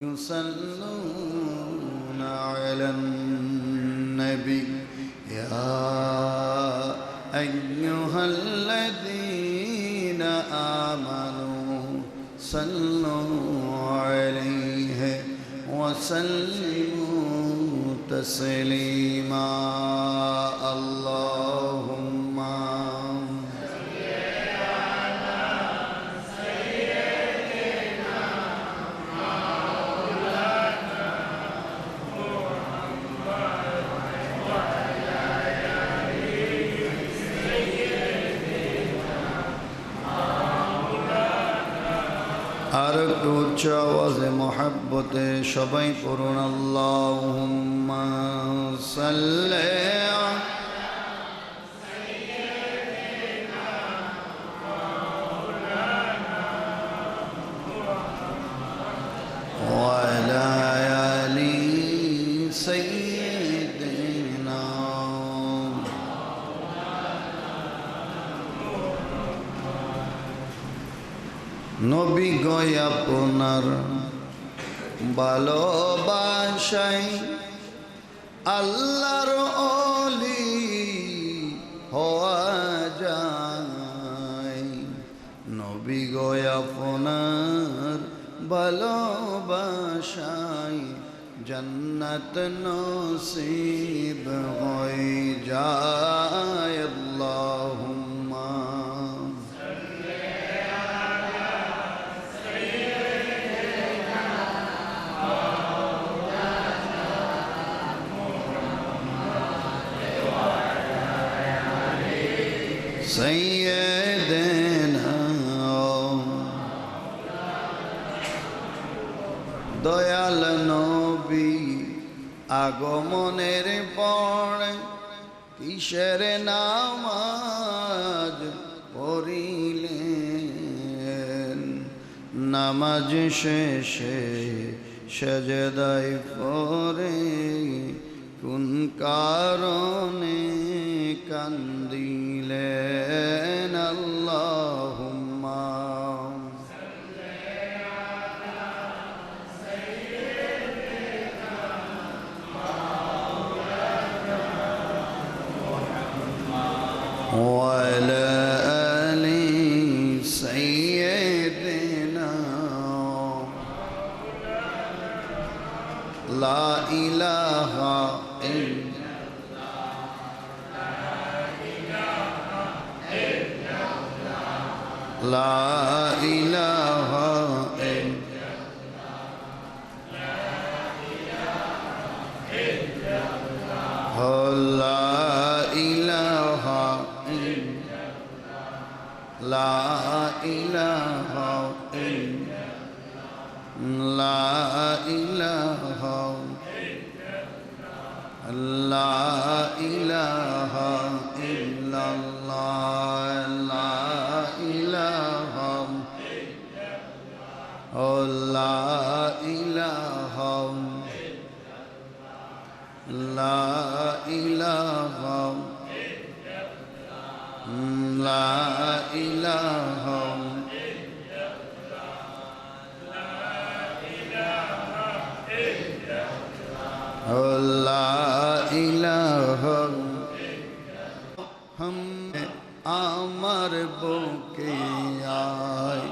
يصلون على النبي يا أيها الذين آمنوا صلوا عليه وسلموا تسليما اللهم আর একটু উচ্চ আওয়াজে মহাব্বতে সবাই পড়ুন আল্লাহুম্মা সাল্লি ওয়ালা আলি সাইয়্যিদিনা নবী গো আপনার ভালোবাসায় আল্লাহর ওলি হওয়া যায়। নবী গো আপনার ভালোবাসায় জান্নাত নসিব হয়ে যায়। আল্লাহুম্মা সাইয়্যিদিনা দয়াল নবী আগমনের পরে কিসের নামাজ পড়িলেন? নামাজ শেষে সেজদায় পড়ে কোন কারণে কান্দিলেন? আল্লাহুম্মা ওয়ালা আলি সাইয়্যিদিনা লা ইলাহা লা ইলাহা লা ইলাহা লা ইলাহা লা ইলাহা লা ইলাহা ইল্লাল্লাহ লা ইলাহা লা ইলাহা লা ইলাহা লা ইলাহা লা ইলাহা হাম আমার বুকে আয়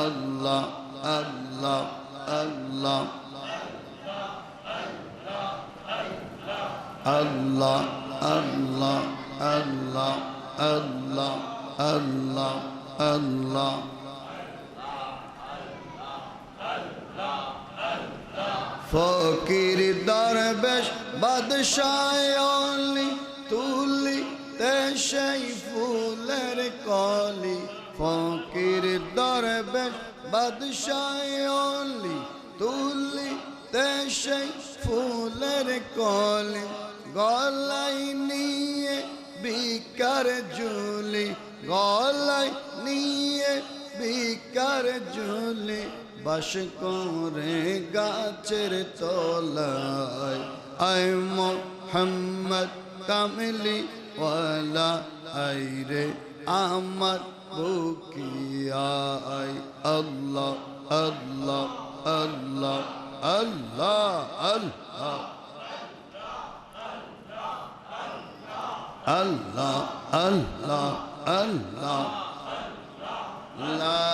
আল্লাহ আল্লাহ আল্লাহ আল্লাহ আল্লাহ আল্লাহ আল্লাহ আল্লাহ আল্লাহ ফকির দরবেশ বাদশাহ অলি তুলি সেই ফুলের কলি। ফকির দরবেশ বাদশাহ অলি তুলি সেই ফুলের কলি। গলায় নিয়ে বিকার ঝুলি গলায় নিয়ে বিকার ঝুলি বাস করে গাছের তলায়। আয় মুহাম্মদ কামলি ওয়ালা আইরে আমার বুকিয়ায় আল্লাহ আল্লাহ আল্লাহ আল্লাহ আল্লাহ আল্লাহ আল্লাহ আল্লাহ লা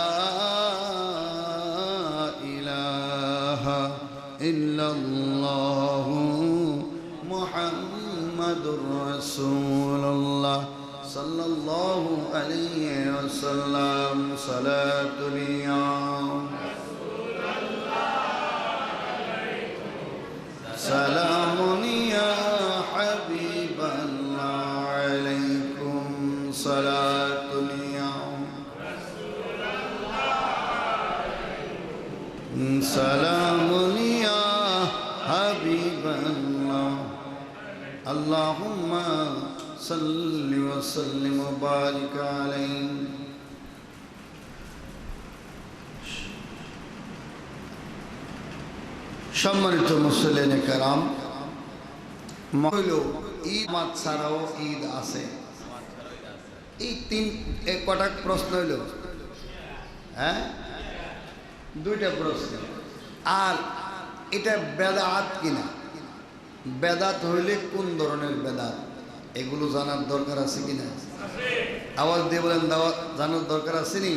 ইলাহা ইল্লাল্লাহ মুহাম্মাদুর রাসূলুল্লাহ সাল্লাল্লাহু আলাইহি ওয়াসাল্লাম সালাতুল ইয়া সালামুন ইয়া হাবিবাল্লাহ আলাইকুম সালাতুল ইয়া সালামুন ইয়া হাবিবাল্লাহ আল্লাহুম্মা সাল্লি ওয়া সাল্লিম ওয়া বারিক আলাইহি। সম্মানিত মুসলিম কেরাম, ঈদ মাত ছাড়াও ঈদ আছে। এই কটা প্রশ্ন হইল, হ্যাঁ, দুইটা প্রশ্ন। আর এটা বেদাত কিনা, বেদাত হইলে কোন ধরনের বেদাত, এগুলো জানার দরকার আছে কিনা? আওয়াজ দিয়ে বলেন জানার দরকার আছে নি?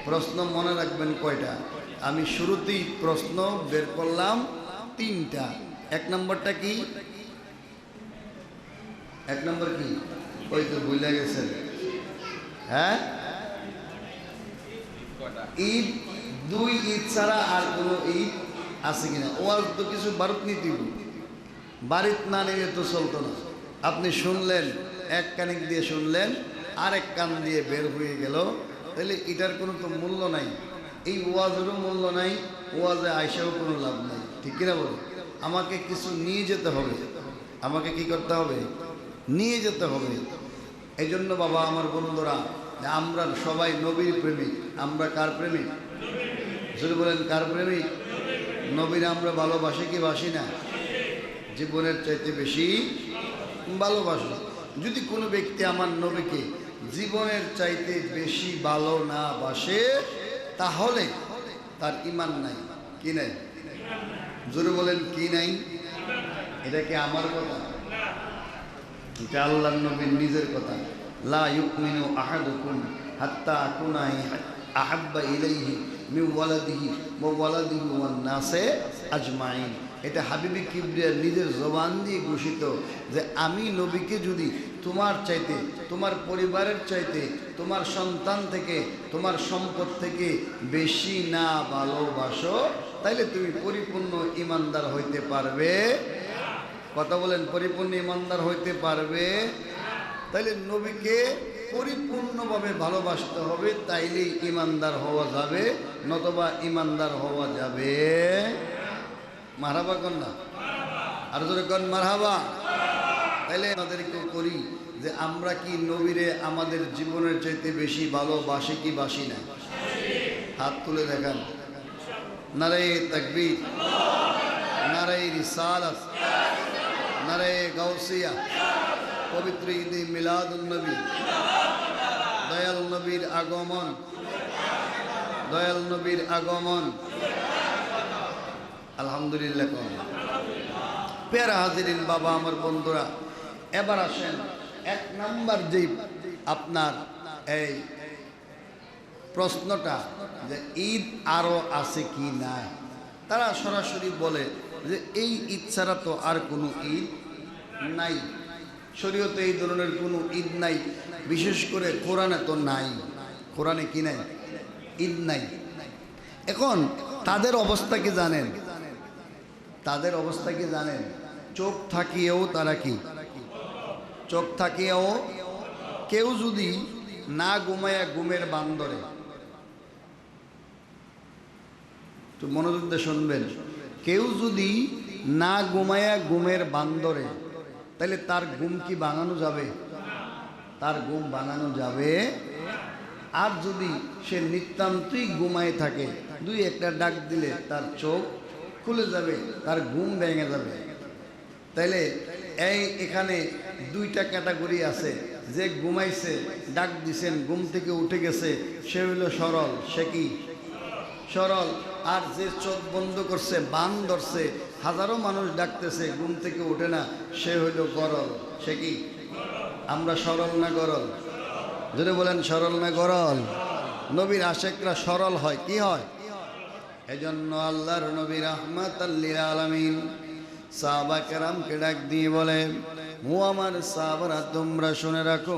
প্রশ্ন মনে রাখবেন কয়টা? আমি শুরুতেই প্রশ্ন বের করলাম তিনটা। এক নম্বরটা কি? এক নম্বর কি? ওই তো ভুলে গেছেন, হ্যাঁ, ঈদ, দুই ঈদ ছাড়া আর কোনো ঈদ আছে কিনা? ওয়াজ তো কিছু বারুত নীতি, বাড়িত না নিয়ে তো চলতো না। আপনি শুনলেন, এক কানিক দিয়ে শুনলেন, আর এক কান দিয়ে বের হয়ে গেল, তাহলে এটার কোনো তো মূল্য নাই। এই ওয়াজেরও মূল্য নাই, ওয়াজে আইসাও কোনো লাভ নাই, ঠিক কিনা বলে? আমাকে কিছু নিয়ে যেতে হবে, আমাকে কি করতে হবে? নিয়ে যেতে হবে। এই জন্য বাবা আমার বন্ধুরা, আমরা সবাই নবীর প্রেমিক। আমরা কার প্রেমিক? যদি বলেন কার প্রেমিক? নবীর আমরা ভালোবাসি কি বাসি না? জীবনের চাইতে বেশি ভালোবাসি। যদি কোনো ব্যক্তি আমার নবীকে জীবনের চাইতে বেশি ভালো না বাসে, তাহলে তার ঈমান নাই। কি নাই? জোরে বলেন কি নাই? এটা কি আমার কথা? এটা আল্লাহর নবীর নিজের কথা। লা ইউমিনু আহাদুকুম হাত্তা আকুনা আহাব্বা ইলাইহি মিন ওয়ালাদিহি ওয়া ওয়ালাদিহি ওয়ান নাসে আজমাইন। এটা হাবিবি কিবরিয়ার নিজের জবান দিয়ে ঘোষিত যে আমি নবীকে যদি তোমার চাইতে, তোমার পরিবারের চাইতে, তোমার সন্তান থেকে, তোমার সম্পদ থেকে বেশি না ভালোবাসো, তাইলে তুমি পরিপূর্ণ ঈমানদার হইতে পারবে। কথা বলেন, পরিপূর্ণ ঈমানদার হইতে পারবে? তাইলে নবীকে পরিপূর্ণভাবে ভালোবাসতে হবে, তাইলেই ঈমানদার হওয়া যাবে, নতবা ঈমানদার হওয়া যাবে। মারহাবা কন না? আর জোরে কন মারহাবা। তাইলে আমাদেরকে করি যে আমরা কি নবীরে আমাদের জীবনের চাইতে বেশি ভালোবাসি কি বাসি না? হাত তুলে দেখান। নারায়ে তাকবীর, নারায়ে রিসালাত, নারায়ে গাউসিয়া। পবিত্র ঈদে মিলাদুন নবী, দয়াল নবীর আগমন, দয়াল নবীর আগমন। আলহামদুলিল্লাহ। প্যারা হাজিরিন বাবা আমার বন্ধুরা, এবার আসেন এক নাম্বার যেই আপনার এই প্রশ্নটা যে ঈদ আরো আছে কি না, তারা সরাসরি বলে যে এই ঈদ ছাড়া তো আর কোনো ঈদ নাই। শরীয়তে এই ধরনের কোনো ঈদ নাই, বিশেষ করে কোরআনে তো নাই। কোরআনে কি নাই? ঈদ নাই। এখন তাদের অবস্থা কি জানেন? তাদের অবস্থা কি জানেন? চোখ থাকিয়েও তারা কি? চোখ থাকিয়েও কেউ যদি না ঘুমায়া ঘুমের বান্দরে, তো মনোযোগ দিয়ে শুনবেন, কেউ যদি না ঘুমায়া ঘুমের বান্দরে, তাহলে তার ঘুম কি বানানো যাবে? তার ঘুম বানানো যাবে। আর যদি সে নিতান্তই ঘুমায় থাকে, দুই একটা ডাক দিলে তার চোখ খুলে যাবে, তার ঘুম ভেঙে যাবে। তাইলে এখানে দুইটা ক্যাটাগরি আছে। যে ঘুমাইছে, ডাক দিছেন, ঘুম থেকে উঠে গেছে, সে হইল সরল। সে কি? সরল। আর যে চোখ বন্ধ করছে, বান ধরছে, হাজারো মানুষ ডাকতেছে, ঘুম থেকে ওঠে না, সে হইল গরল। সে কি? আমরা সরল না গরল? যদি বলেন সরল না গরল? নবীর আশেকরা সরল হয়, কি হয়? এজন্য আল্লাহর নবী রাহমাতাল লিল আলামিন সাহাবা কেরামকে ডাক দিয়ে বলে, ও আমার সাহাবারা, তোমরা শুনে রাখো,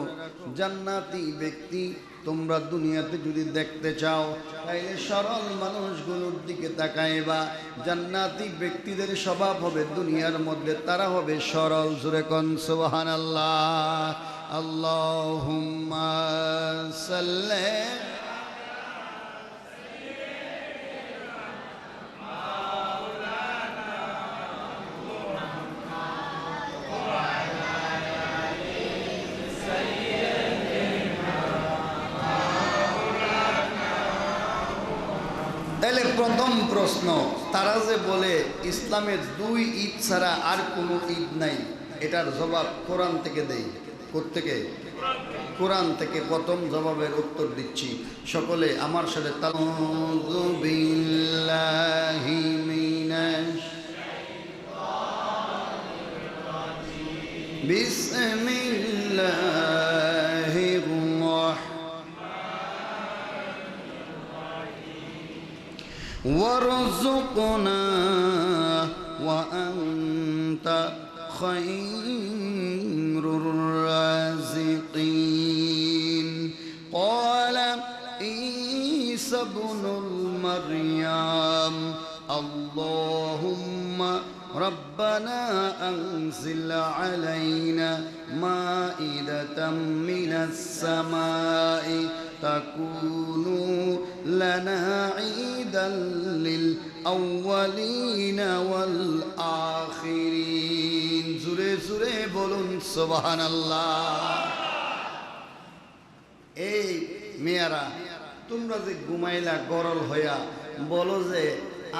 জান্নাতি ব্যক্তি তোমরা দুনিয়াতে যদি দেখতে চাও, তাইলে সরল মানুষগুলোর দিকে তাকাইবা। জান্নাতি ব্যক্তিদের স্বভাব হবে দুনিয়ার মধ্যে, তারা হবে সরল। জোরে কোন সুবহানাল্লাহ। আল্লাহুম্মা সাল্লি। তাহলে প্রথম প্রশ্ন, তারা যে বলে ইসলামের 2 ঈদ ছাড়া আর কোনো ঈদ নাই, এটার জবাব কোরআন থেকে দেই। কোত্থেকে? কোরআন থেকে প্রথম জবাবের উত্তর দিচ্ছি। সকলে আমার সাথে তাউযু বিল্লাহি মিনাশ বিসমিল্লাহির وارزقنا وأنت خير الرازقين قال عيسى ابن مريم اللهم ربنا أنزل علينا مائدة من السماء تكون لنا عيدا للأولين والآخرين জোরে জোরে বলুন সুবহানাল্লাহ। এই মেয়েরা, তোমরা যে ঘুমাইলা গরল হইয়া, বলো যে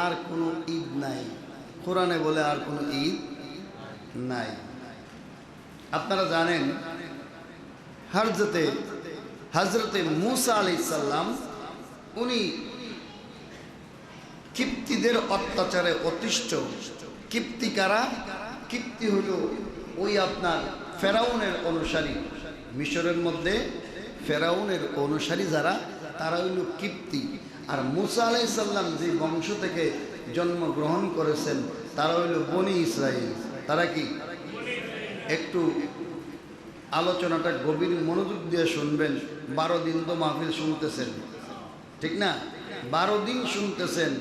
আর কোনো ঈদ নাই। কোরআনে বলে আর কোনো ঈদ নাই। আপনারা জানেন হযরতে মূসা আলাইহিস সালাম, উনি কিপ্তিদের অত্যাচারে অতিষ্ঠ। কিপ্তি কারা? কিপ্তি হলো ওই আপনার ফেরাউনের অনুসারী। মিশরের মধ্যে ফেরাউনের অনুসারী যারা, তারা হইল কিপ্তি। আর মূসা আলাইহিস সালাম যে বংশ থেকে জন্মগ্রহণ করেছেন, তারা হইল বনি ইসরাইল। তারা কি? একটু আলোচনাটা গভীর মনোযোগ দিয়ে শুনবেন। 12 দিন তো মাহফিল শুনতেছেন, ঠিক না? 12 দিন শুনতেছেন,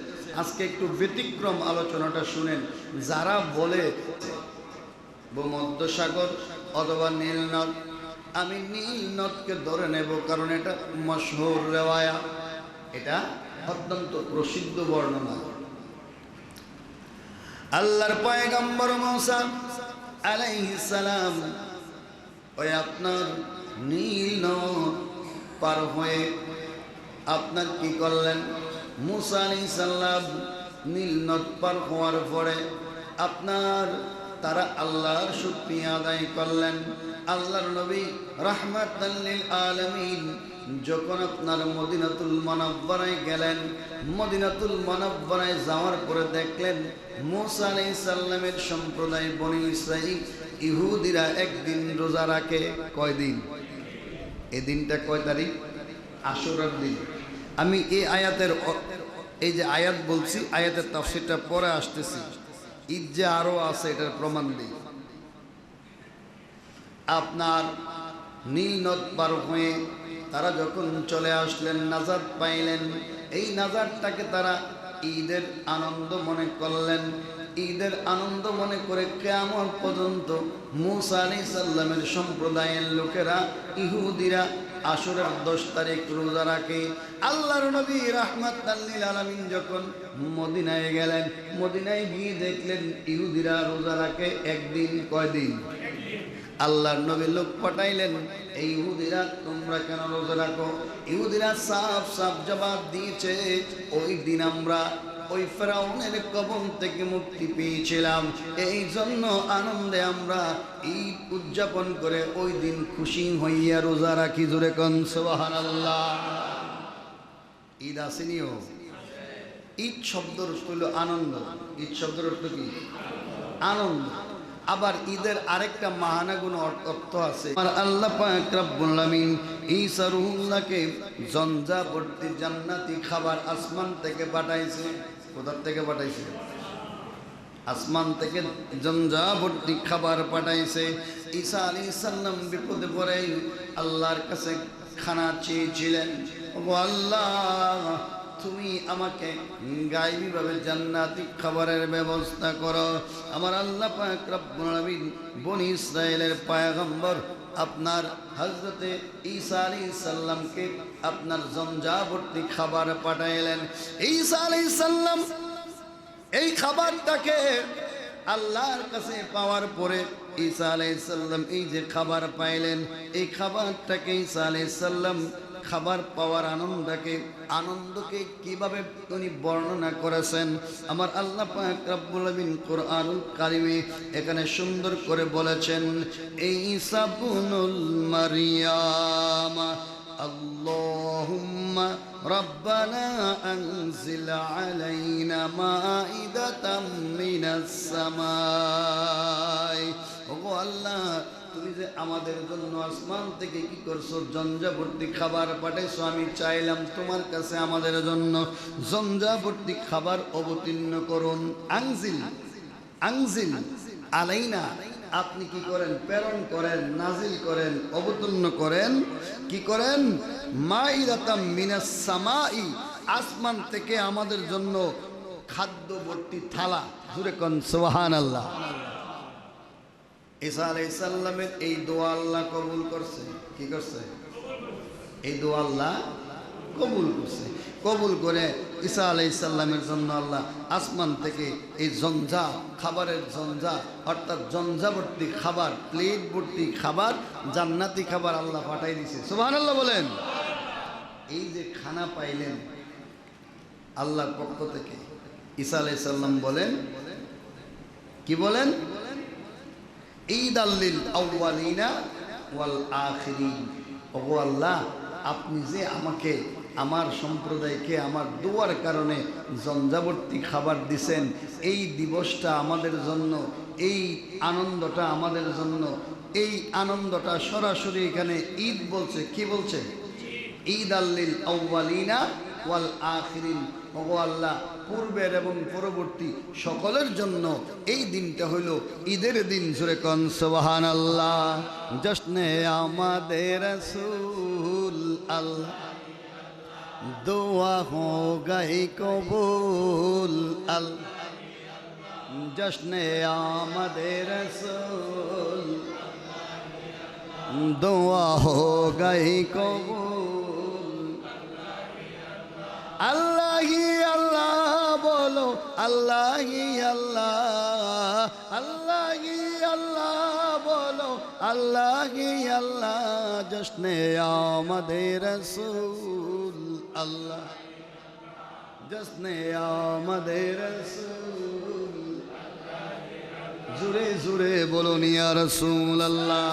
আজকে একটু ব্যতিক্রম আলোচনাটা শুনেন। যারা বলে ভূমধ্যসাগর অথবা নীলনদ, আমি নীলনদকে ধরে নেব, কারণ এটা মশহুর রেওয়ায়া, এটা অত্যন্ত প্রসিদ্ধ বর্ণনা। আল্লাহর পয়গম্বর মূসা আলাইহিস সালাম ওই আপনার নীল নদ পার হয়ে আপনার কি করলেন? মূসা আলাইহিস সালাম নীল নদ পার হওয়ার পরে আপনার তারা আল্লাহর শুকরিয়া আদায় করলেন। আল্লাহর নবী রাহমাতাল লিল আলামিন যখন আপনার মদিনাতুল মুনাওয়ারায় গেলেন, মদিনাতুল মুনাওয়ারায় যাওয়ার পরে দেখলেন মূসা আলাইহিস সালামের সম্প্রদায় বনি ইসরাঈল ইহুদিরা একদিন রোজা রাখে। কয়দিন? এই দিনটা কয় তারিখ? আশুরার দিন। আমি এই আয়াতের, এই যে আয়াত বলছি, আয়াতের তাফসীরটা পরে আসতেছি। ঈদ যে আরো আছে এটার প্রমাণ দিই। আপনার নীল নদ পার হয়ে তারা যখন চলে আসলেন, নাজাত পাইলেন। এই নাজাতটাকে তারা ঈদের আনন্দ মনে করলেন। ঈদের আনন্দ মনে করে কিয়ামত পর্যন্ত মূসা আলাইহিস সালামের সম্প্রদায়ের লোকেরা, ইহুদিরা আশুরার 10 তারিখ রোজা রাখে। আল্লাহর নবী রাহমাতাল লিল আলামিন যখন মদিনায় গেলেন, মদিনায় গিয়ে দেখলেন ইহুদিরা রোজা রাখে একদিন। কয়দিন? আল্লাহর নবী লোক পাঠাইলেন, এই ইহুদিরা তোমরা কেন রোজা রাখো? ইহুদিরা সাফ সাফ জবাব দিয়েছে, ওই দিন আমরা ওই ফেরাউনের কবল থেকে মুক্তি পেয়েছিলাম, এই জন্য আনন্দে আমরা ঈদ উদযাপন করে ওই দিন খুশি হইয়া রোজা রাখি। জোরে কোন সুবহানাল্লাহ। ঈদ আসেনিও? ঈদ শব্দের অর্থ হইল আনন্দ। ঈদ শব্দের অর্থ কি? আনন্দ। আবার ঈদের আরেকটা মাহানা গুণ অর্থ আছে। আর আল্লাহ পাক রব্বুল আলামিন ঈসা রুহুল্লাহকে জঞ্জাবর্তী জান্নাতি খাবার আসমান থেকে পাঠাইছে। কোথা থেকে পাঠাইছে? আসমান থেকে জঞ্জাবর্তী খাবার পাঠাইছে। ঈসা আলাইহিস সালাম বিপদে পড়ে আল্লাহর কাছে খানা চেয়েছিলেন। ও আল্লাহ, তুমি আমাকে গায়বীভাবে জান্নাতি খাবারের ব্যবস্থা করো। আমার আল্লাহ পাক রব্বুল আলামিন বনি ইসরাইলের পয়গম্বর আপনার হযরতে ঈসা আলাইহিস সালামকে আপনার জঞ্জাবর্তী খাবার পাঠাইলেন। ঈসা আলাইহিস সালাম এই খাবারটাকে আল্লাহর কাছে পাওয়ার পরে ঈসা আলাইহিস সালাম এই যে খাবার পাইলেন, এই খাবারটাকে ঈসা আলাইহিস সালাম খাবার পাওয়ার আনন্দকে কিভাবে তিনি বর্ণনা করেছেন আমার আল্লাহ পাক রব্বুল আলামিন কোরআনুল কারিমে এখানে সুন্দর করে বলেছেন, ঈসা ইবনুল মারইয়াম আল্লাহুম্মা রাব্বানা আনজিল আলাইনা মাইদাতাম মিনাস সামাই। ওগো আল্লাহ, তুমি যে আমাদের জন্য আসমান থেকে কি করছো? জঞ্জাবর্তী খাবার পাঠাইছো। আমি চাইলাম তোমার কাছে আমাদের জন্য জঞ্জাবর্তী খাবার অবতীর্ণ করুন। আনজিল আনজিল আলাইনা, আপনি কি করেন? প্রেরণ করেন, নাজিল করেন, অবতীর্ণ করেন। কি করেন? মাইদাতাম মিনাস সামাই, আসমান থেকে আমাদের জন্য খাদ্যবর্তী থালা। জুরে কোন সুবহানাল্লাহ। ঈসা আলাইহিস সালামের এই দোয়া আল্লাহ কবুল করছে। কি করছে? এই দোয়া আল্লাহ কবুল করছে। কবুল করে ঈসা আলাইহিস সালামের জন্য আল্লাহ আসমান থেকে এই জঞ্জা খাবারের জঞ্জা অর্থাৎ জঞ্জাবর্তী খাবার, প্লেট ভর্তি খাবার, জান্নাতি খাবার আল্লাহ পাঠাই দিয়েছে। সুবহানাল্লাহ বলেন। এই যে খানা পাইলেন আল্লাহর পক্ষ থেকে, ঈসা আলাইহিস সালাম বলেন, কি বলেন? ঈদ আল্লিল আউয়ালিনা ওয়াল আখিরিন। ওগো আল্লাহ, আপনি যে আমাকে, আমার সম্প্রদায়কে আমার দোয়ার কারণে জঞ্জাবর্তী খাবার দিছেন, এই দিবসটা আমাদের জন্য, এই আনন্দটা আমাদের জন্য, এই আনন্দটা সরাসরি এখানে ঈদ বলছে। কি বলছে? ঈদ আল্লিল আউয়ালিনা ওয়াল আখিরিন। ওগো আল্লাহ, পূর্বের এবং পরবর্তী সকলের জন্য এই দিনটা হইল ঈদের দিন। জোরে কোন সুবহানাল্লাহ। জশ্নে আমাদের রাসূল আল্লাহ, দোয়া হো গায়ে কবুল আল্লাহ। জশ্নে আমাদের রাসূল, দোয়া হো গায়ে কবুল। আল্লাহ হি আল্লাহ বলো, আল্লাহ হি আল্লাহ, আল্লাহ হি আল্লাহ বলো, আল্লাহ হি আল্লাহ। জশ্নে আমাদের রাসূল আল্লাহ, জশ্নে আমাদের রাসূল। জুরে জুরে বলুন ইয়া রাসূল আল্লাহ।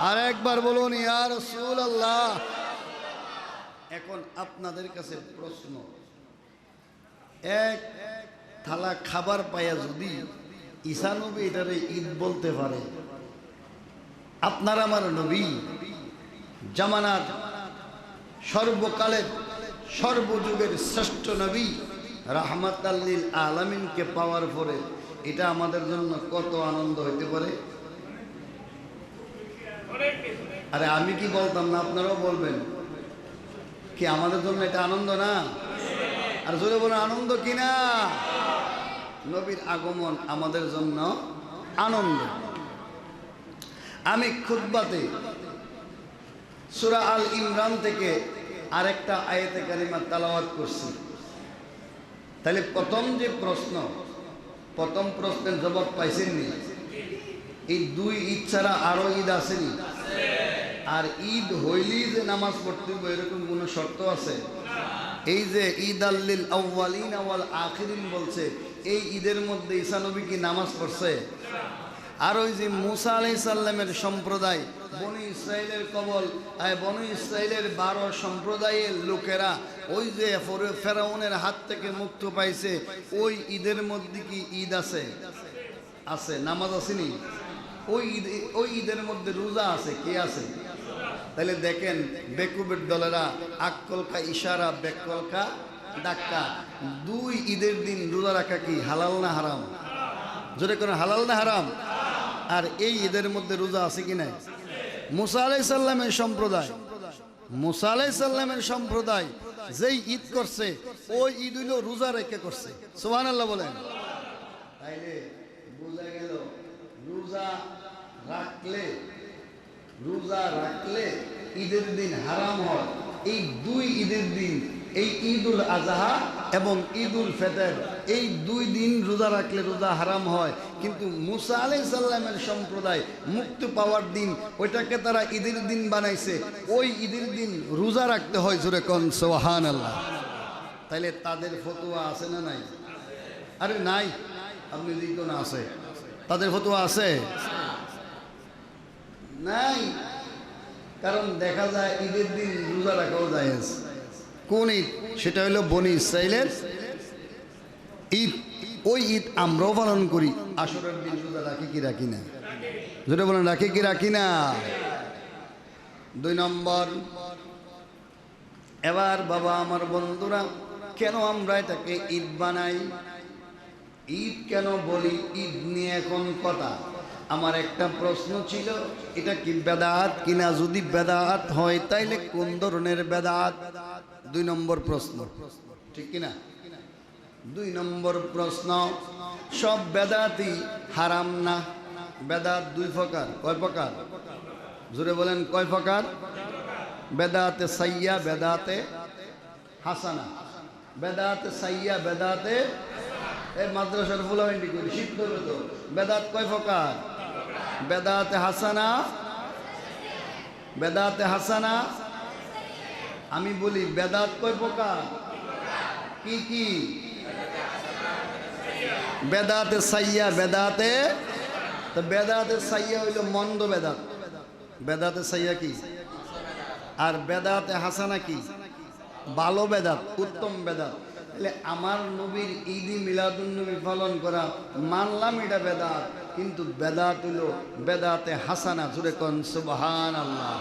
আর একবার বলুন ইয়া রাসূল আল্লাহ। এখন আপনাদের কাছে প্রশ্ন, এক থালা খাবার পাইয়া যদি ঈসা নবী এটারে ঈদ বলতে পারে, আপনার আমার নবী জামানার সর্বকালের সর্বযুগের শ্রেষ্ঠ নবী রাহমাতাল লিল আলামিনকে পাওয়ার পরে এটা আমাদের জন্য কত আনন্দ হইতে পারে। আরে আমি কি বলতাম না, আপনারাও বলবেন কি আমাদের জন্য এটা আনন্দ না? আর জোরে বলে আনন্দ কিনা? নবীর আগমন আমাদের জন্য আনন্দ। আমি খুতবাতে সূরা আল ইমরান থেকে আরেকটা আয়াতে কারিমা তেলাওয়াত করছি। তাহলে প্রথম যে প্রশ্ন, প্রথম প্রশ্নের জবাব পাইছেননি? এই দুই ঈদ ছাড়া আরো ঈদ আসেনি? আর ঈদ হইলেই যে নামাজ পড়তে হবে এরকম কোনো শর্ত আছে? এই যে ঈদ আল্লিল আউয়ালিন ওয়াল আখিরিন বলছে, এই ঈদের মধ্যে ঈসা নবী কি নামাজ পড়ছে? আর ওই যে মুসা আলাইহিস সালামের সম্প্রদায়, বনি ইসরাইলের কবল, বনি ইসরাইলের 12 সম্প্রদায়ের লোকেরা ওই যে ফেরাউনের হাত থেকে মুক্ত পাইছে, ওই ঈদের মধ্যে কি ঈদ আছে? আছে। নামাজ আসেনি? ওই ঈদের মধ্যে রোজা আছে, কি আছে? তাহলে দেখেন বেকুবের দলেরা আক্কলকা ইশারা বেকলকা ডাক্কা, দুই ঈদের দিন রোজা রাখা কি হালাল না হারাম? জোরে করে হালাল না হারাম? আর এই ঈদের মধ্যে রোজা আছে কি নাই? মুসা আলাইহিস সালামের সম্প্রদায়, মুসা আলাইহিস সালামের সম্প্রদায় যেই ঈদ করছে ওই ঈদ হইল রোজা রেখে করছে। সুবহানাল্লাহ বলেন। তাইলে বোঝা গেল রোজা রাখলে ঈদের দিন হারাম হয়। এই দুই ঈদের দিন, এই ঈদুল আজহা এবং ঈদুল ফিতর, এই দুই দিন রোজা রাখলে রোজা হারাম হয়। কিন্তু মুসা আলাইহিস সালামের সম্প্রদায় মুক্তি পাওয়ার দিন, ওইটাকে তারা ঈদের দিন বানাইছে, ওই ঈদের দিন রোজা রাখতে হয়। জোরে কোন সুবহানাল্লাহ। তাইলে তাদের ফতোয়া আছে না নাই? আরে নাই, আপনি লিখুন না আছে। তাদের ফতোয়া আছে? নাই। কারণ দেখা যায় ঈদের দিন রোজা রাখাও জায়েজ। কোন ঈদ? সেটা হলো বনি ইসরাইলের ঈদ। ওই ঈদ আমরাও পালন করি। আসরের দিন রোজা রাখি কি রাখি না? যেটা বলেন রাখি কি রাখি না? 2 নম্বর, এবার বাবা আমার বন্ধুরা, কেন আমরা এটাকে ঈদ বানাই? ঈদ কেন বলি? ঈদ নিয়ে এখন কথা। আমার একটা প্রশ্ন ছিল, এটা কি বেদাত কিনা? যদি বেদাত হয় তাইলে কোন ধরনের বেদাত? 2 নম্বর প্রশ্ন, ঠিক কিনা? 2 নম্বর প্রশ্ন, সব বেদাতই হারাম না? বেদাত 2 প্রকার। কয় প্রকার? জোরে বলেন কয় প্রকার? বেদাতে সাইয়া, বেদাতে হাসানা। বেদাতে সাইয়া, বেদাতে এই মাদ্রাসার ফুলামেন্টি করি, শীত করবে তো। বেদাত কয় প্রকার? বেদাতে হাসানা, বেদাতে হাসানা। আমি বলি বেদাত কয় প্রকার? কি কি? বেদাতে সাইয়া, বেদাতে, তো বেদাতে সাইয়া হইল মন্দ বেদাত। বেদাতে সাইয়া কি? আর বেদাতে হাসানা কি? ভালো বেদাত, উত্তম বেদাত। তাহলে আমার নবীর ঈদি মিলাদুন নবী পালন করা মানলাম এটা বেদাত, কিন্তু বেদাত হইল বেদাতে হাসানা। জোরে কোন সুবহানাল্লাহ।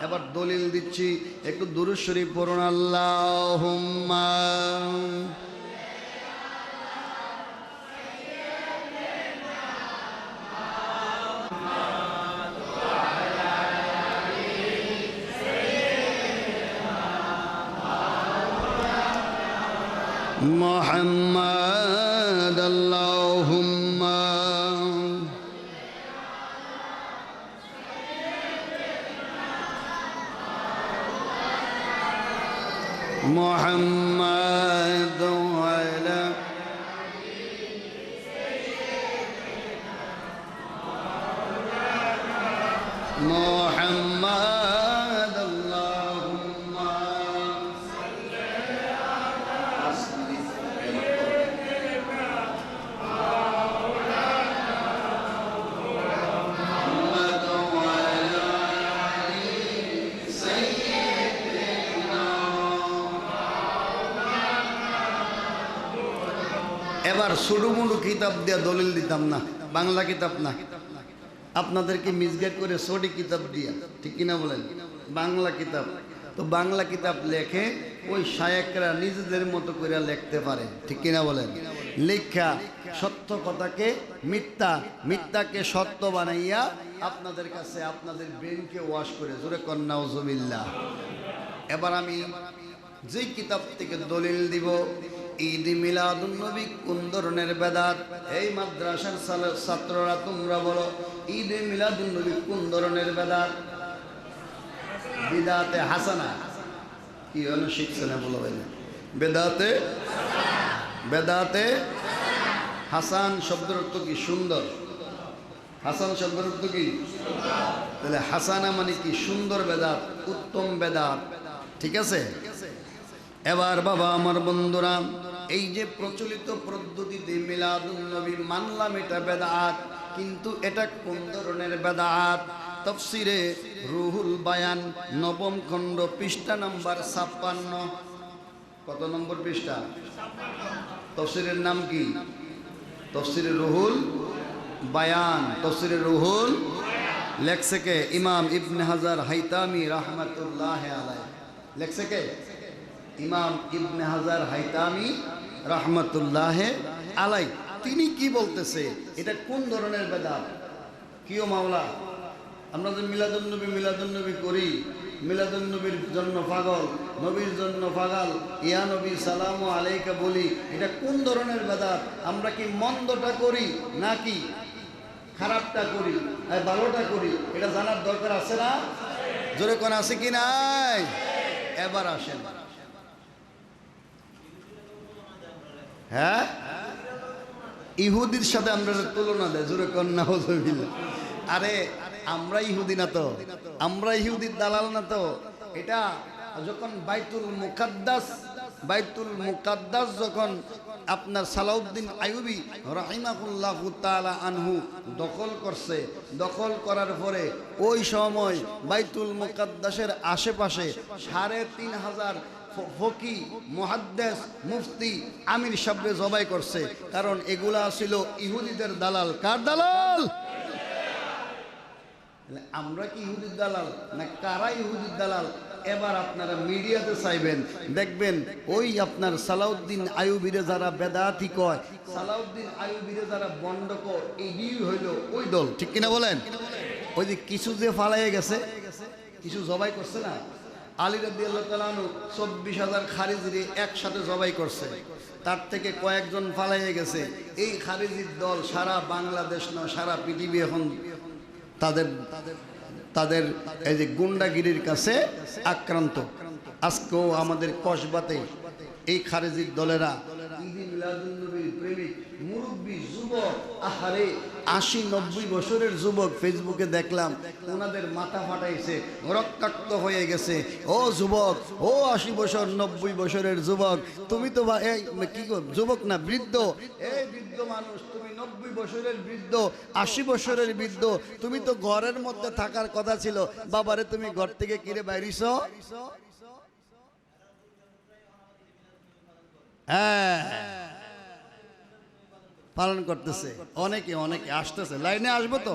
এবার দলিল দিচ্ছি, একটু দুরূদ শরীফ পড়ুন। আল্লাহুম্মা মুহাম্মাদ, আল্লাহুম্মা মুহাম্মাদ ওয়ালা মুহাম্মাদ, আল্লাহুম্মা এবার সুডুমুডু কিতাব দিয়ে দলিল দিতাম না, বাংলা কিতাব না, আপনাদেরকে মিসগাইড করে সটি কিতাব দিয়া, ঠিক কিনা বলেন? বাংলা কিতাব। তো বাংলা কিতাব লেখে ওই শায়েকরা নিজেদের মতো করে লিখতে পারে, ঠিক কিনা বলেন? লেখা সত্য কথাকে মিথ্যা, মিথ্যাকে সত্য বানাইয়া আপনাদের কাছে আপনাদের ব্রেনকে ওয়াশ করে। জোরে কন্যা নাউজুবিল্লাহ। এবার আমি যেই কিতাব থেকে দলিল দিব, ঈদ মিলাদুন নবী কোন ধরনের বেদাত? এই মাদ্রাসার ছাত্ররা তোমরা বলো, ঈদ মিলাদুন নবী কোন ধরনের বেদাত? বিদাতে হাসানা। কি হলো শিখছে না বলো ভাই? বেদাতে, বেদাতে হাসান শব্দের অর্থ কি? সুন্দর। হাসান শব্দের অর্থ কি? তাহলে হাসানা মানে কি? সুন্দর বেদাত, উত্তম বেদাত, ঠিক আছে? এবার বাবা আমার বন্ধুরা, এই যে প্রচলিত পদ্ধতিতে মিলাদুন নবী মানলাম এটা বেদাত, কিন্তু এটা কোন ধরনের বেদাত? তাফসিরে রুহুল বায়ান 9ম খণ্ড পৃষ্ঠা নাম্বার 56, কত নম্বর পৃষ্ঠা? তফসিরের নাম কি? তফসিরে রুহুল বায়ান। তফসিরে রুহুল লেখছে কে? ইমাম ইবনে হাজার হাইতামি রাহমাতুল্লাহ আলাইহি। লেখছে কে? ইমাম ইবনে হাজার হাইতামি রাহমাতুল্লাহ আলাইহি। তিনি কি বলতেছে, এটা কোন ধরনের বেদাত? কিও মাওলা, আমরা যে মিলাদুন্নবী করি, মিলাদুন্নবীর জন্য পাগল, নবীর জন্য পাগল, ইয়া নবী সালামু আলাইকা বলি, এটা কোন ধরনের বেদাত? আমরা কি মন্দটা করি নাকি খারাপটা করি, ভালোটা করি? এটা জানার দরকার আছে না? জোরে কোন আছে কি নাই? এবার আসেন, হ্যাঁ, ইহুদির সাথে আমরা তুলনা দেয়। জোরে কোন নাউজুবিল্লাহ। আরে আমরা ইহুদি না তো, আমরা ইহুদির দালাল না তো। এটা যখন বাইতুল মুকাদ্দাস যখন আপনার সালাউদ্দিন আইয়ুবী রাহিমাহুল্লাহু তাআলা আনহু দখল করছে, দখল করার পরে ওই সময় বাইতুল মুকাদ্দাসের আশেপাশে ৩৫০০ ফকি, মুহাদ্দিস, মুফতি, আমির সাহেবরে জবাই করছে। কারণ এগুলা ছিল ইহুদিদের দালাল। কার দালাল? আমরা কি ইহুদির দালাল না কারা ইহুদির দালাল? এবার আপনারা মিডিয়াতে চাইবেন, দেখবেন ওই আপনার সালাউদ্দিন আইয়ুবীরে যারা বেদাতি কয়, সালাউদ্দিন আইয়ুবীরে যারা বন্ড কয়, এই হইল ওই দল। ঠিক কিনা বলেন? ওই যে কিছু যে ফালাইয়ে গেছে, কিছু জবাই করছে না, আলী রাদিয়াল্লাহু তাআলা আনহু ২৪,০০০ খারিজিরে একসাথে জবাই করছে। তার থেকে কয়েকজন ফালাইয়ে গেছে। এই খারিজির দল সারা বাংলাদেশ না, সারা পৃথিবী এখন তাদের এই যে গুন্ডাগিরির কাছে আক্রান্ত। আজকেও আমাদের কসবাতে এই খারেজির দলেরা ঈদে মিলাদুন্নবীর প্রেমিক মুরব্বী যুবক, আহারে ৮০-৯০ বছরের যুবক ফেসবুকে দেখলাম, ওনাদের মাথা ফাটাইছে, রক্তাক্ত হয়ে গেছে। ও যুবক, ও ৮০ বছর ৯০ বছরের যুবক, তুমি তো এই কি যুবক না, বৃদ্ধ, এই বৃদ্ধ মানুষ, তুমি ৯০ বছরের বৃদ্ধ, ৮০ বছরের বৃদ্ধ, তুমি তো ঘরের মধ্যে থাকার কথা ছিল, বাবারে তুমি ঘর থেকে কিরে বাইরিছ? হ্যাঁ, পালন করতেছে অনেকে, অনেকে আসতেছে। লাইনে আসবো তো,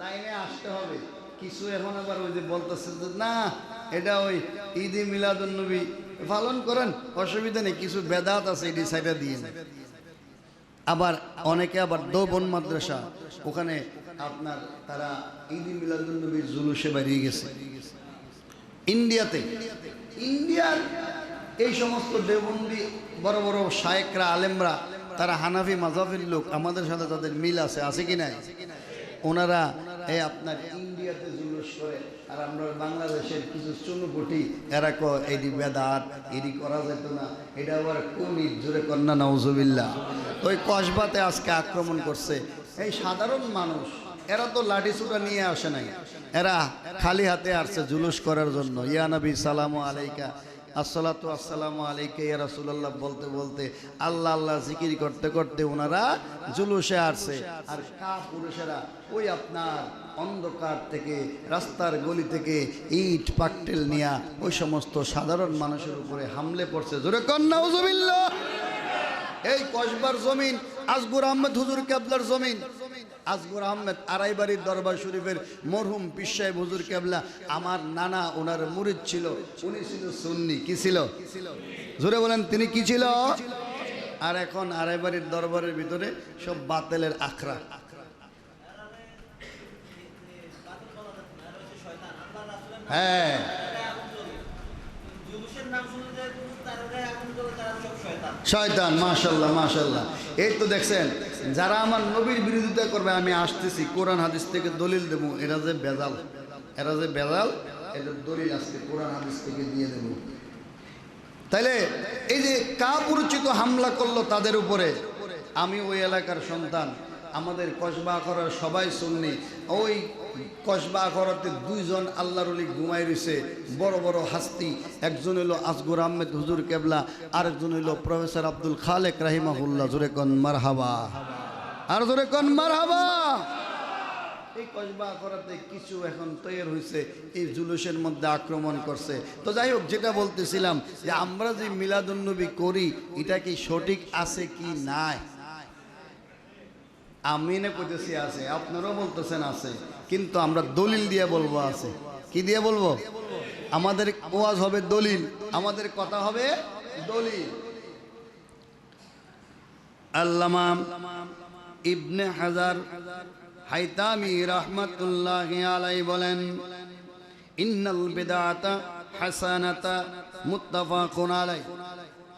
লাইনে আসতে হবে। কিছু এখন আবার ওই যে বলতেছে যে না, এটা ওই ঈদে মিলাদুন্নবী পালন করেন, অসুবিধা নেই, কিছু বেদাত আছে, এটি সাইডে দিয়ে। আবার অনেকে আবার দোবন মাদ্রাসা, ওখানে আপনার তারা ঈদে মিলাদুন্নবীর জুলুসে বেরিয়ে গেছে। ইন্ডিয়ার এই সমস্ত দেওবন্দি বড় বড় শায়েকরা, আলেমরা, তারা হানাফি মাযহাবের লোক, আমাদের সাথে তাদের মিল আছে, আছে কি নাই? ওনারা এই আপনার ইন্ডিয়াতে জুলুস করে, আর আমরা বাংলাদেশের কিছু চুনুপুটি, এরা কয় এটি বেদাত, এটি করা যেত না, এটা আবার কুমির। জোরে কন্যা নাউজুবিল্লাহ। তো ওই কসবাতে আজকে আক্রমণ করছে এই সাধারণ মানুষ। এরা তো লাঠিসুটা নিয়ে আসে নাই, এরা খালি হাতে আসছে জুলুস করার জন্য। ইয়া নবী সালামু আলাইকা, আসসালাতু আসসালামু আলাইকা ইয়া রাসূলুল্লাহ বলতে বলতে, আল্লাহ আল্লাহ জিকির করতে করতে ওনারা জুলুসে আসছে। আর পুরুষেরা ওই আপনার অন্ধকার থেকে, রাস্তার গলি থেকে ইট পাট্টেল নিয়ে ওই সমস্ত সাধারণ মানুষের উপরে হামলে পড়ছে। জোরে কন নাউজুবিল্লাহ। এই কসবার জমিন আসগর আহমেদ হুজুর কেবলার জমিন। আসগর আহমেদ আড়াইবাড়ির দরবার শরীফের মরহুম পীর সাহেব হুজুর কেবলা আমার নানা, ওনার মুরিদ ছিল, উনি ছিল সুন্নি। কি ছিল? জোরে বলেন, তিনি কি ছিল? আর এখন আড়াইবাড়ির দরবারের ভিতরে সব বাতেলের আখড়া। হ্যাঁ, শয়তান। মাশাআল্লাহ মাশাআল্লাহ। এই তো দেখছেন, যারা আমার নবীর বিরোধিতা করবে, আমি আসতেছি কোরআন হাদিস থেকে দলিল দেব, এরা যে বেজাল, এরা যে বেজাল, এদের দলিল আজকে কোরআন হাদিস থেকে দিয়ে দেব। তাইলে এই যে কাপুরুচিত হামলা করলো তাদের উপরে, আমি ওই এলাকার সন্তান, আমাদের কসবা আখড়ার সবাই সুন্নি। ওই কসবা আখড়াতে দুইজন আল্লাহর ওলি ঘুমাই রয়েছে, বড় বড় হাস্তি। একজন হইল আসগর আহমেদ হুজুর কেবলা, আরেকজন হইল প্রফেসর আব্দুল খালেক রাহিমাহুল্লাহ। জোরে কন মারহাবা, আর জোরে কন মারহাবা। এই কসবা করাতে কিছু এখন তৈরি হয়েছে, এই জুলুসের মধ্যে আক্রমণ করছে। তো যাই হোক, যেটা বলতেছিলাম যে আমরা যে মিলাদুন্নবী করি এটা কি সঠিক আছে কি নাই? আমি না কইতেছি আছে, আপনারাও বলতেছেন আছে, কিন্তু আমরা দলিল দিয়ে বলবো আছে। কি দিয়ে বলবো? আমাদের ওয়াজ হবে দলিল, আমাদের কথা হবে দলিল। আল্লামা ইবনে হাজার হাইতামি রাহমাতুল্লাহি আলাইহি বলেন, ইন্নাল বিদআতা হাসানাতা মুত্তাফাকুন আলাইহি।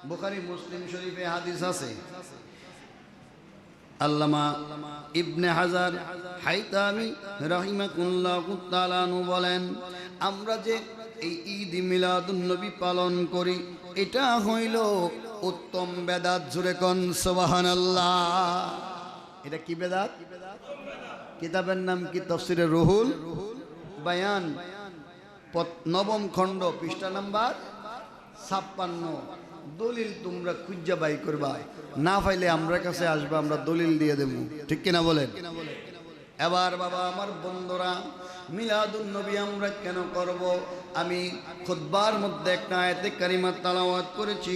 বুখারী মুসলিম শরীফে হাদিস আছে। আল্লামা ইবনে হাজার হাইতামি রাহিমাহুল্লাহু তাআলা বলেন, আমরা যে এই ঈদ মিলাদুন্নবী পালন করি এটা হইল উত্তম বেদাত। জোরে কোন সুবহানাল্লাহ। এটা কি বেদাত? কিতাবের নাম কি? তাফসিরে রুহুল বায়ান, নবম খণ্ড, পৃষ্ঠা নাম্বার 56। দলিল তোমরা খুঁজা বাই করবা, না পাইলে আমরা কাছে আসবা, আমরা দলিল দিয়ে দেব। ঠিক কিনা বলেন? এবার বাবা আমার বন্ধুরা, মিলাদুন্নবী আমরা কেন করব? আমি খুতবার মধ্যে একটা আয়াতে কারিমা তেলাওয়াত করেছি,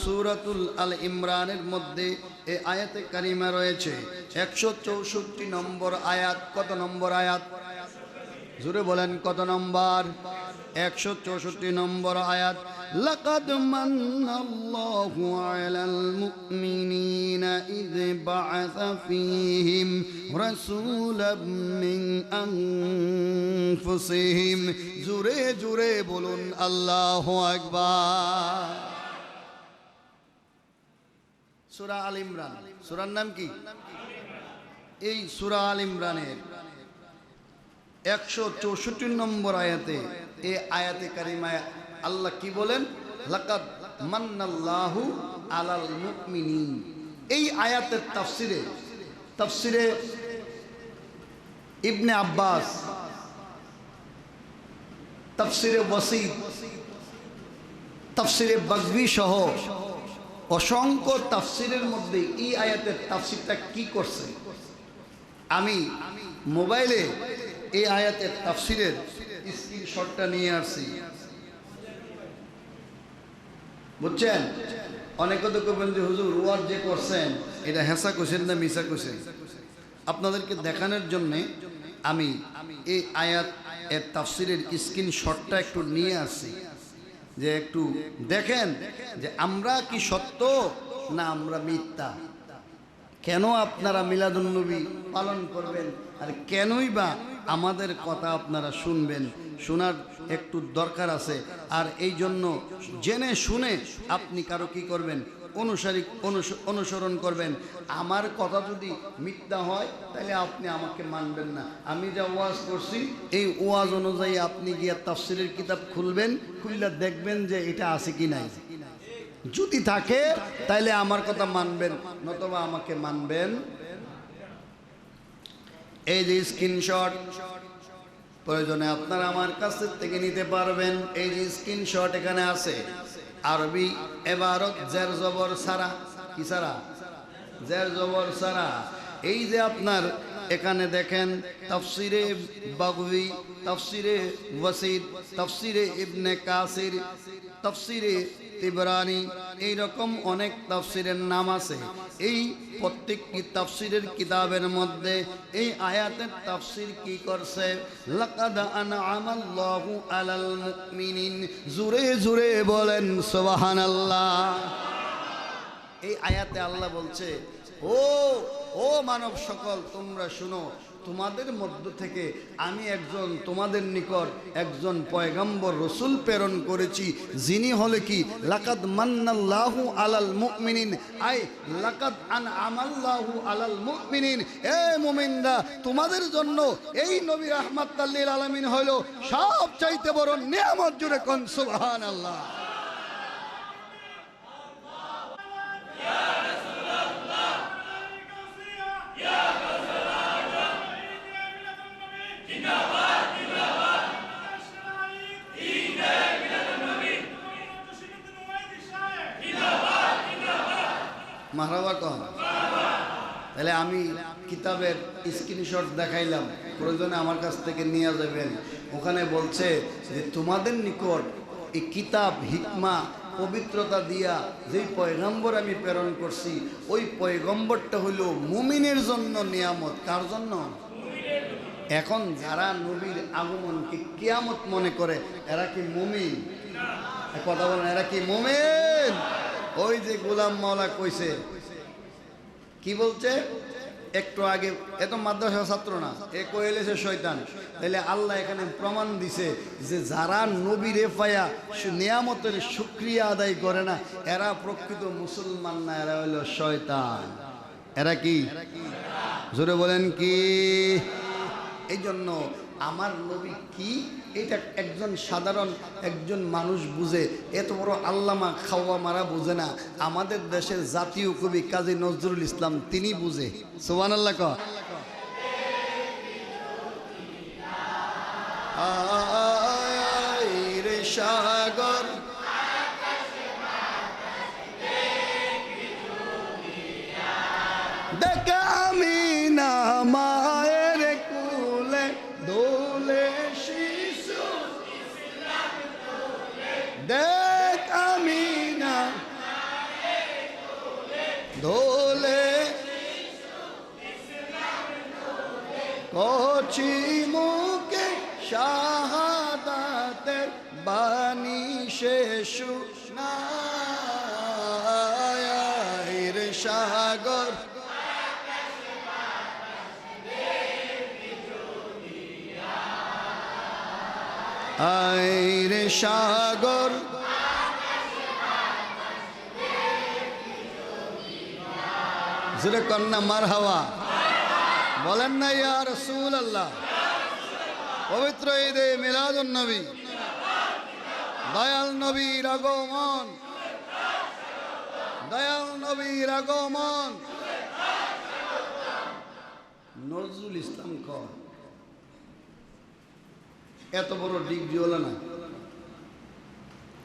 সূরাতুল আল ইমরানের মধ্যে এই আয়াতে কারিমা রয়েছে 164 নম্বর আয়াত। কত নম্বর আয়াত? জোরে বলেন কত নম্বর? 164 নম্বর আয়াত। লাকাদ মান্নাল্লাহু আলাল মুমিনিনা ইয বা'আসা ফীহিম রাসূলাম মিন আনফুসিহিম। জোরে জোরে বলুন আল্লাহু আকবার। সূরা আল ইমরান, সূরার নাম কি? এই সূরা আল ইমরানের 164 নম্বর আয়াতে, এই আয়াতে কারিমায় আল্লাহ কি বলেন? লাকাদ মান্নাল্লাহু আলাল মুমিনিন। এই আয়াতের তাফসিরে ইবনে আব্বাস, তাফসিরে ওয়াসিদ, তাফসিরে বাগভী সহ অসংখ্য তাফসিরের মধ্যে এই আয়াতের তাফসিরটা কি করছে, আমি মোবাইলে এই আয়াতের তাফসিরের স্ক্রিনশটটা নিয়ে আসছি। বুঝছেন? অনেকে তো কবেন যে হুজুর ওয়াজ যে করছেন এটা হেসা কোশ্চেন না মিসা কোশ্চেন। আপনাদেরকে দেখানোর জন্যে আমি এই আয়াত এর তাফসিরের স্ক্রিনশটটা একটু নিয়ে আসছি, যে একটু দেখেন যে আমরা কি সত্য না আমরা মিথ্যা। কেন আপনারা মিলাদুন্নবী পালন করবেন, আর কেনই বা আমাদের কথা আপনারা শুনবেন? শোনার একটু দরকার আছে। আর এই জন্য জেনে শুনে আপনি কারো কি করবেন? অনুসরণ করবেন। আমার কথা যদি মিথ্যা হয় তাহলে আপনি আমাকে মানবেন না। আমি যা ওয়াজ করছি এই ওয়াজ অনুযায়ী আপনি গিয়ে তাফসিরের কিতাব খুলবেন, খুললে দেখবেন যে এটা আছে কি নাই। যদি থাকে তাহলে আমার কথা মানবেন, নতুবা আমাকে মানবেন। এই যে স্ক্রিনশট, প্রয়োজনে আপনারা আমার কাছ থেকে নিতে পারবেন। এই যে স্ক্রিনশট এখানে আছে, আরবি এবারত জের জবর সারা। কি সারা? জের জবর সারা। এই যে আপনার এখানে দেখেন তাফসিরে বাগভী, তাফসিরে ওয়াসিদ, তাফসিরে ইবনে কাসির, তাফসিরে তিবরানি, এইরকম অনেক তাফসিরের নাম আছে। এই প্রত্যেকটি তাফসিরের কিতাবের মধ্যে এই আয়াতের তাফসির কি করছে? লাকাদ আনআমাল্লাহু আলাল মুমিনিন। জোরে জোরে বলেন সুবহানাল্লাহ। এই আয়াতে আল্লাহ বলছে, ও মানব সকল, তোমরা শুনো, তোমাদের মধ্য থেকে আমি একজন, তোমাদের নিকট একজন পয়গম্বর রসুল প্রেরণ করেছি, যিনি হলে কি লাকাদ মান্নাল্লাহু আলাল মুমিনিন, আই লাকাদ আনআমাল্লাহু আলাল মুমিনিন। এ মুমিনরা, তোমাদের জন্য এই নবী রাহমাতাল লিল আলামিন হলো সব চাইতে বড় নিয়ামত। জুড়ে কোন সুবহানাল্লাহ। মারহাবা কন। তাহলে আমি কিতাবের স্ক্রিনশট দেখাইলাম, প্রয়োজনে আমার কাছ থেকে নিয়ে যাবেন। ওখানে বলছে যে তোমাদের নিকট এই কিতাব হিকমা পবিত্রতা দিয়া যেই পয়গম্বর আমি প্রেরণ করছি, ওই পয়গম্বরটা হইল মুমিনের জন্য নিয়ামত। কার জন্য? এখন যারা নবীর আগমনকে কিয়ামত মনে করে, এরা কি মুমিন? কথা বলেন, এরা কি মুমিন? ওই যে গোলাম মাওলা কইছে, কি বলছে একটু আগে, এত মাদ্রাসা ছাত্র না, এ কইলেছে শয়তান। তাহলে আল্লাহ এখানে প্রমাণ দিছে যে যারা নবীরে পায়া নিয়ামতের শুকরিয়া আদায় করে না, এরা প্রকৃত মুসলমান না, এরা হইল শয়তান। এরা কি? জোরে বলেন কি? এই জন্য আমার নবী কি, এটা একজন সাধারণ একজন মানুষ বুঝে, এত বড় আল্লামা খাওয়া মারা বুঝে না। আমাদের দেশের জাতীয় কবি কাজী নজরুল ইসলাম তিনি বুঝে। সুবহানাল্লাহ ক রে সাগর দেখা আমি না মায়ের কুলে দোলে শিশু, দেখ আমি না দোলে কচি মুখে শাহাদাতের বাণী শেষ না রে সাগর আইরে সাগর জোরে কন্যা মারহাবা বলেন না ইয়া রাসূলুল্লাহ। পবিত্র ঈদে মিলাদুন নবী, দয়াল নবীর আগমন, দয়াল নবীর আগমন। নজরুল ইসলাম কর এত বড় ডিগ্রি হলো না,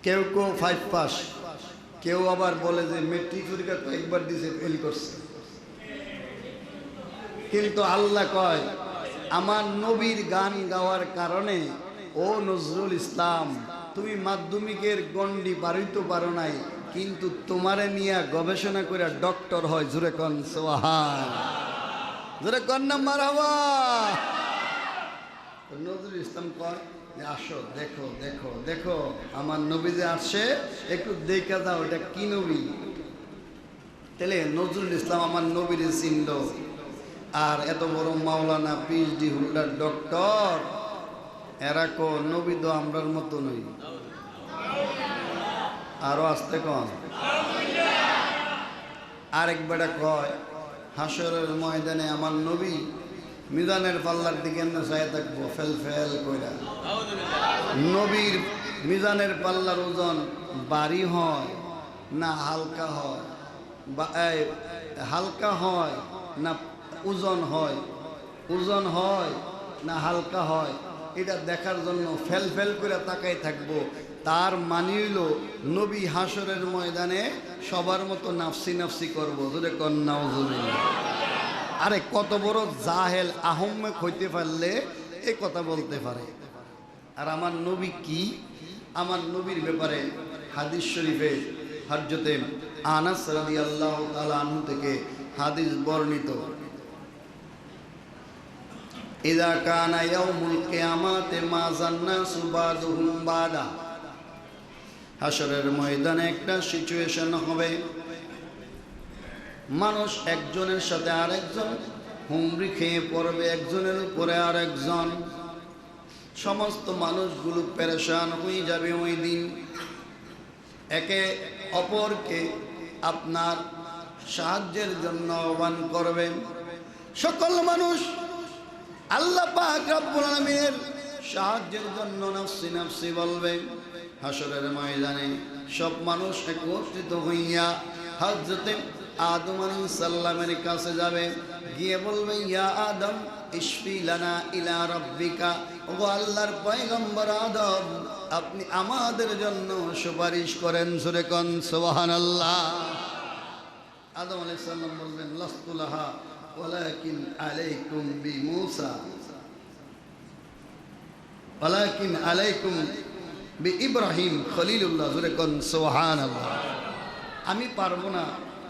কেউ কেউ 5 পাস, কেউ আবার বলে যে মেট্রিক পরীক্ষা কয়েকবার দিয়েছে, ফেল করছে। কিন্তু আল্লাহ কয় আমার নবীর গান গাওয়ার কারণে, ও নজরুল ইসলাম তুমি মাধ্যমিকের গণ্ডি পারিতে পারো নাই, কিন্তু তোমারে নিয়ে গবেষণা করে ডক্টর হয়। জোরে কন সুবহান, জোরে কন না মারহাবা। নজরুল ইসলাম কয় যে আসো দেখো দেখো দেখো আমার নবী যে আসছে, একটু দেখা দাও এটা কি নবী। তাহলে নজরুল ইসলাম আমার নবীর চিহ্ন। আর এত বড় মাওলানা পিএইচডি হোল্ডার ডক্টর, এরা কো নবী তো আমরার মতো নই। আরো আসতে কন। আরেক বেটা কয় হাসরের ময়দানে আমার নবী মিজানের পাল্লার দিকে চাই থাকবো ফেল ফেল কইরা। নবীর মিজানের পাল্লার ওজন ভারী হয় না হালকা হয়, হালকা হয় না ওজন হয়, ওজন হয় না হালকা হয়, এটা দেখার জন্য ফেল ফেল করে তাকাই থাকবো। তার মানে হইল নবী হাসরের ময়দানে সবার মতো নাফসি নাফসি করবো। যদি কন্যা আরে কত বড় জাহেল আহম্মেক হইতে পারলে এ কথা বলতে পারে। আর আমার নবী কি, আমার নবীর ব্যাপারে হাদিস শরীফে হযরতে আনাস রাদিয়াল্লাহু তাআলা আনহু থেকে হাদিস বর্ণিত, ইযা কানা ইয়াউমুল কিয়ামাতি মা জান্নাসু বাদুহুম বাদা, হাসরের ময়দানে একটা সিচুয়েশন হবে, মানুষ একজনের সাথে আরেকজন হুমড়ি খেয়ে পড়বে, একজনের উপরে আরেকজন। সমস্ত মানুষগুলো পেরেশান হয়ে যাবে ওই দিন। একে অপরকে আপনার সাহায্যের জন্য আহ্বান করবেন। সকল মানুষ আল্লাহ পাক রব্বুল আলামিনের সাহায্যের জন্য নাফসি নাফসি বলবে। হাসরের ময়দানে সব মানুষ একত্রিত হইয়া হযরতে আদম আলাইহিস সালামের কাছে যাবে, গিয়ে বলবে ইয়া আদম ইশফি লানা ইলা রাব্বিকা, ও আল্লাহর পয়গম্বর আদম আপনি আমাদের জন্য সুপারিশ করেন। সূরা কোন সুবহানাল্লাহ। আদম আলাইহিস সালাম বলবেন লাস্তু লাহা ওয়ালাকিন আলাইকুম বিমূসা ওয়ালাকিন আলাইকুম বিইব্রাহিম খলিলুল্লাহ। জোরে কোন সুবহানাল্লাহ। আমি পারবো না,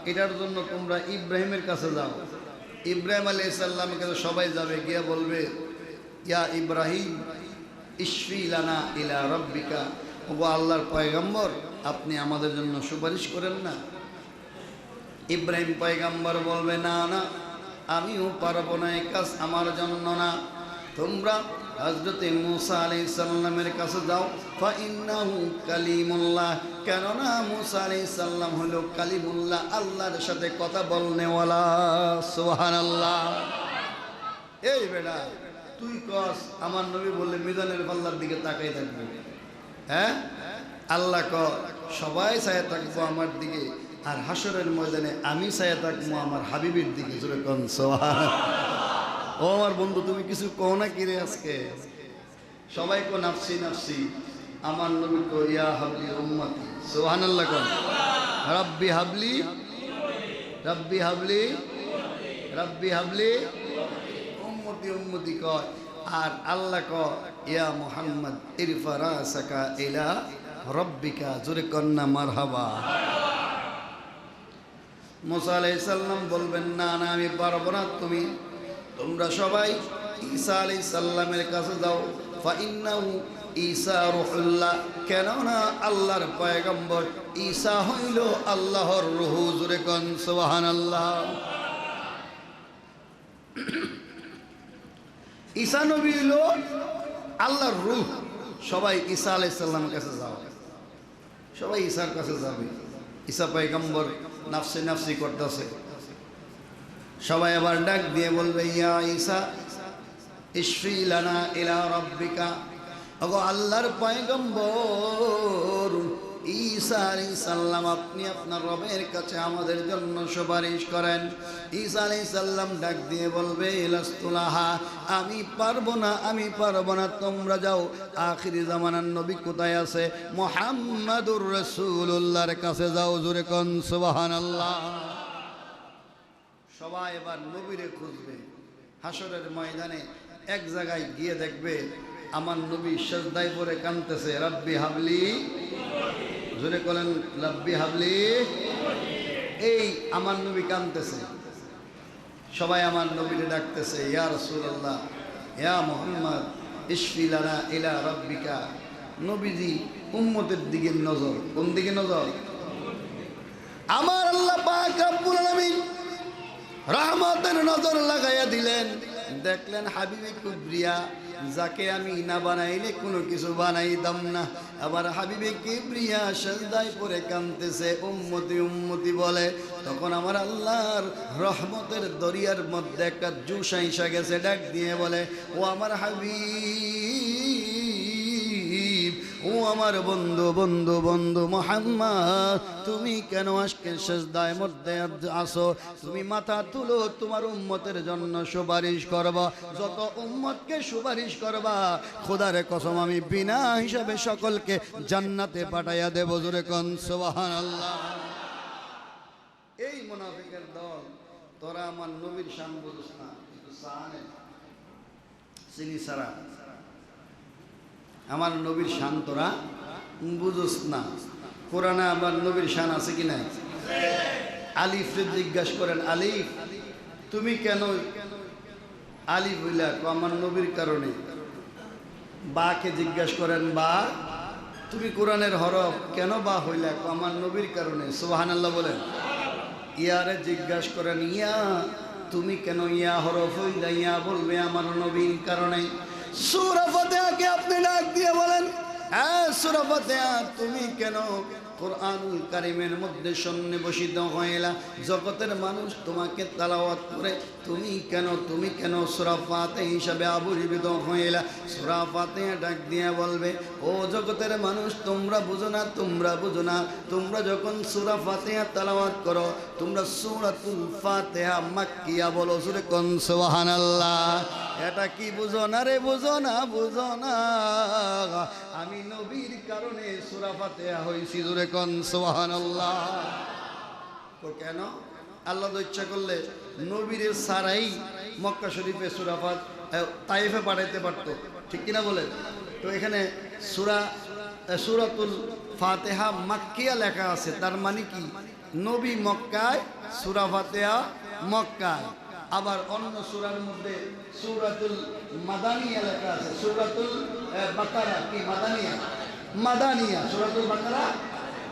এটার জন্য তোমরা ইব্রাহিমের কাছে যাও। ইব্রাহিম আলাইহিস সালামের কাছে সবাই যাবে, গিয়ে বলবে ইয়া ইব্রাহিম ইশফি লানা ইলা রাব্বিকা, ওগো আল্লাহর পয়গম্বর আপনি আমাদের জন্য সুপারিশ করেন না। ইব্রাহিম পয়গম্বর বলবে না না, আমিও পারবো না, এই কাজ আমার জন্য না। তোমরা হযরতে মূসা আলাইহিস সালামের কাছে যাও, ফাইন্নাহু কালিমুল্লাহ, কেননা মূসা আলাইহিস সালাম হলো কালিমুল্লাহ, আল্লাহর সাথে কথা বলনেওয়ালা। সুবহানাল্লাহ। এই বেটা তুই কস আমার নবী বললে মিজানের পাল্লার দিকে তাকাই থাকবে, হ্যাঁ? আল্লাহ ক সবাই ছায়া থাকবো আমার দিকে, আর হাসরের ময়দানে আমি ছায়া থাকবো আমার হাবিবের দিকে। জোরে কোন সুবহানাল্লাহ। ও আমার বন্ধু, তুমি কিছু কও না কি রে আজকে? সবাই কো নাফসি নাফসি, আমার নবী কো ইয়া হাবলি উম্মতি। সুবহানাল্লাহ। কোন রাব্বি হাবলি, রাব্বি হাবলি, রাব্বি হাবলি উম্মতি উম্মতি কয়। আর আল্লাহ কয় ইয়া মুহাম্মদ ইরফা রাসাকা ইলা রাব্বিকা। জোরে কন্না মারহাবা। মূসা আলাইহিস সালাম বলবেন না না, আমি পারবো না, তোমরা সবাই ঈসা আলাইহিস সালামের কাছে যাও। ফাইন্নাহু ঈসা রূহুল্লাহ, কেননা আল্লাহর পয়গম্বর ঈসা হইল আল্লাহর রূহ। জোরে কোন সুবহানাল্লাহ। ঈসা নবী হইল আল্লাহর রূহ। সবাই ঈসা আলাইহিস সালামের কাছে যাও, সবাই ঈসার কাছে যাবে। ঈসা পয়গম্বর নাফসি নাফসি করতেছে। সবাই আবার ডাক দিয়ে বলবে ইয়া ঈসা ইশফি লানা ইলা রাব্বিকা, ওগো আল্লাহর পয়গম্বর ঈসা আলাইহিস সালাম আপনি আপনার রবের কাছে আমাদের জন্য সুপারিশ করেন। ঈসা আলাইহিস সালাম ডাক দিয়ে বলবে লাস্তুলাহা, আমি পারবো না, আমি পারবো না, তোমরা যাও। আখিরি জামানার নবী কোথায় আছে? মুহাম্মাদুর রাসূলুল্লাহর কাছে যাও। জোরে কোন সুবহানাল্লাহ। সবাই এবার নবীরে খুঁজবে। হাসরের ময়দানে এক জায়গায় গিয়ে দেখবে আমার নবী সিজদায় পড়ে কাঁদতেছে, রাব্বি হাবলি। জোরে বলেন রাব্বি হাবলি। এই আমার নবী কাঁদতেছে। সবাই আমার নবীরে ডাকতেছে ইয়া রাসূলুল্লাহ, ইয়া মুহাম্মদ ইশফি লানা ইলা রাব্বিকা। নবীজি উম্মতের দিকে নজর। কোন দিকে নজর? আমার আল্লাহ পাক রব্বুল আলামিন রহমতের নজর লাগাইয়া দিলেন। দেখলেন হাবিবে কিবরিয়া, যাকে আমি না বানাইলে কোনো কিছু বানাইতাম না, আবার হাবিবে কিবরিয়া সিজদায় পড়ে কাঁদতেছে, উম্মতি উম্মতি বলে। তখন আমার আল্লাহর রহমতের দরিয়ার মধ্যে একটা জুস আইসা গেছে, ডাক দিয়ে বলে ও আমার হাবিব, ও আমার বন্ধু বন্ধু বন্ধু মুহাম্মদ, তুমি কেন আজকে সিজদায় মধ্যে আসো? তুমি মাথা তুলো, তোমার উম্মতের জন্য সুপারিশ করবা। যত উম্মতকে সুপারিশ করবা, খোদার কসম আমি বিনা হিসাবে সকলকে জান্নাতে পাঠাইয়া দেব। জোরে কোন সুবহানাল্লাহ। এই মুনাফিকের দল, তোরা আমার নবীর শান বুঝছ না, চিনি সারা আমার নবীর শান তোরা বুঝোস না। কোরআনে আমার নবীর শান আছে কি নাই? আলিফে জিজ্ঞাসা করেন, আলিফ তুমি কেন আলিফ হইলা? আমার নবীর কারণে। বাকে জিজ্ঞাসা করেন, বা তুমি কোরআনের হরফ কেন বা হইলা? আমার নবীর কারণে। সুবহানাল্লাহ বলেন। ইয়ারে জিজ্ঞাসা করেন, ইয়া তুমি কেন ইয়া হরফ হইলা? ইয়া বলবে আমার নবীর কারণে। সূরা ফাতিহাকে আপনি ডাক দিয়ে বলেন, হ্যাঁ সূরা ফাতিহা তুমি কেন কোরআনুল কারীমের মধ্যে সন্নিবেশিত হইলা? জগতের মানুষ তোমাকে তেলাওয়াত করে, তুমি কেন সূরা ফাতিহা হিসাবে আবির্ভূত হইলা? সূরা ফাতিহা ডাক দিয়ে বলবে, ও জগতের মানুষ তোমরা বুঝো না, তোমরা বুঝো না, তোমরা যখন সূরা ফাতিহা তেলাওয়াত করো, তোমরা সূরাতুল ফাতিহা মাক্কিয়া বলো। জোরে কোন সুবহানাল্লাহ। এটা কি বুঝো না রে? বুঝো না, বুঝো না। আমি নবীর কারণে সূরা ফাতিহা হইছি। জোরে কোন সুবহানাল্লাহ। তো কেন? আল্লাহ তো ইচ্ছা করলে নবীরে সারাই মক্কা শরীফে সূরা তাইফে পাঠাইতে পারতো, ঠিক কিনা বলেন? তো এখানে সূরাতুল ফাতিহা মাক্কিয়া লেখা আছে, তার মানে কি নবী মক্কায়, সূরা ফাতিহা মক্কায়। আবার অন্য সূরার মধ্যে সূরাতুল মাদানিয়া লেখা আছে, সূরাতুল বাকারা কি মাদানিয়া, মাদানিয়া, সূরাতুল বাকারা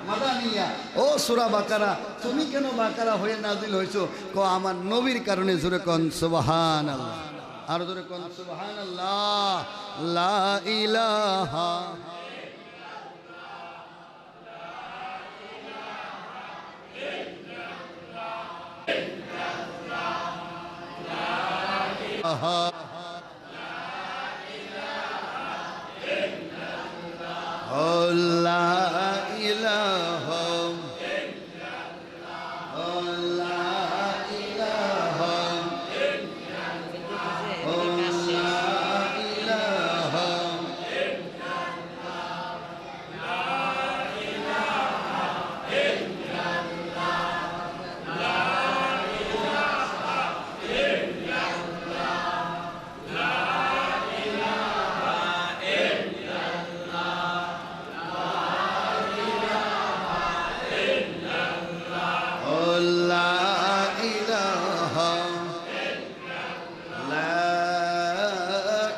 মাদানিয়া। ও সূরা বাকারা, তুমি কেন বাকারা হয়ে নাজিল হইছো? কো আমার নবীর কারণে। জোরে কোন সুবহানাল্লাহ, আর জোরে কোন সুবহানাল্লাহ। লা ইলাহা লা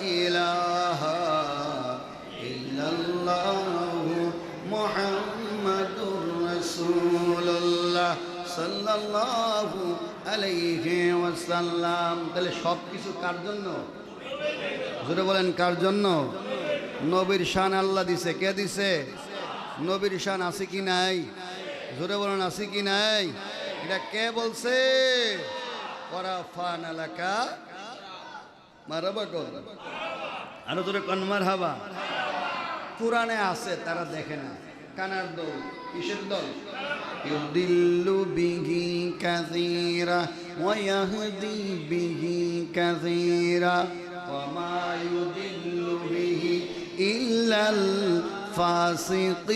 ইলাহা সাল্লাল্লাহু আলাইহি ওয়াসাল্লাম। তাহলে সব কিছু কার জন্য? জোরে বলেন কার জন্য? নবীর শান আল্লাহ দিছে। কে দিছে? নবীর শান আছে কি নাই? জোরে বলেন আছে কি নাই? এটা কে বলছে? ওয়ারাফানা লাকা মারহাবা কর, আরো জোরে কোন মারহাবা। কোরআনে আছে, তারা দেখে না। কানার দল, কিসের দল? ইউদিল্লু বিহি কাসীরা ওয়া ইয়াহদি বিহি কাসীরা ওয়া মা ইউদিল্লু বিহি ইল্লাল ফাসিকিন।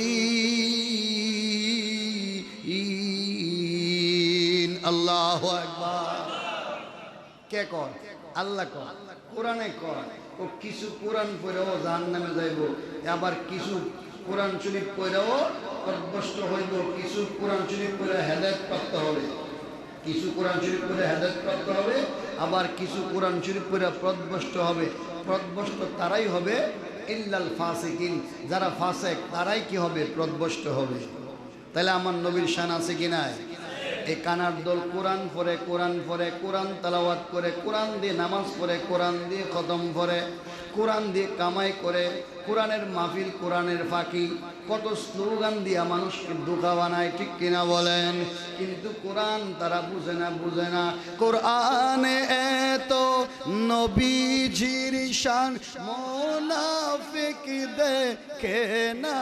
আল্লাহু আকবার। কে কয়? আল্লাহ কয়, কোরআনে কয়। ও কিছু কোরআন পড়েও জাহান্নামে যাইব, আবার কিছু কোরআন শরীফ পড়েও পথভ্রষ্ট হইব, কিছু কোরআন শরীফ পড়ে হেদায়েত প্রাপ্ত হবে, কিছু কোরআন শরীফ পড়ে হেদায়েত প্রাপ্ত হবে, আবার কিছু কোরআন শরীফ পড়ে পথভ্রষ্ট হবে। পথভ্রষ্ট তারাই হবে ইল্লাল ফাসিকিন, যারা ফাসেক তারাই কি হবে? পথভ্রষ্ট হবে। তাহলে আমার নবীর শান আছে কি নাই? এই কানার দল কোরআন পড়ে, কোরআন পড়ে, কোরআন তেলাওয়াত করে, কোরআন দিয়ে নামাজ পড়ে, কোরআন দিয়ে খতম করে, কোরআন দিয়ে কামাই করে, কোরআনের মাহফিল, কোরআনের ফাঁকি, কত স্লোগান দিয়া মানুষকে ধোঁকা বানায়, ঠিক কিনা বলেন? কিন্তু কোরআন তারা বুঝে না, বুঝে না। কোরআনে এত নবীজির শান মুনাফিক দেখে না,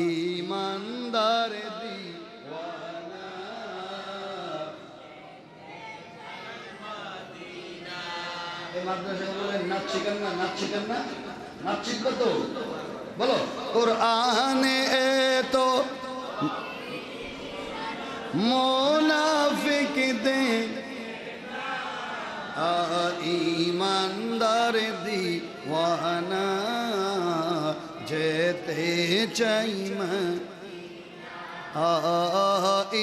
ঈমানদার দিওয়ানা। এই মাদ্রাসায় বলেন নাচ শিখান না, নাচ শিখান না, নাচ শিখবো তো বলো। কোরআনে তো মুনাফিক দে ঈমানদার দিওয়ানা, যেতে চাই মা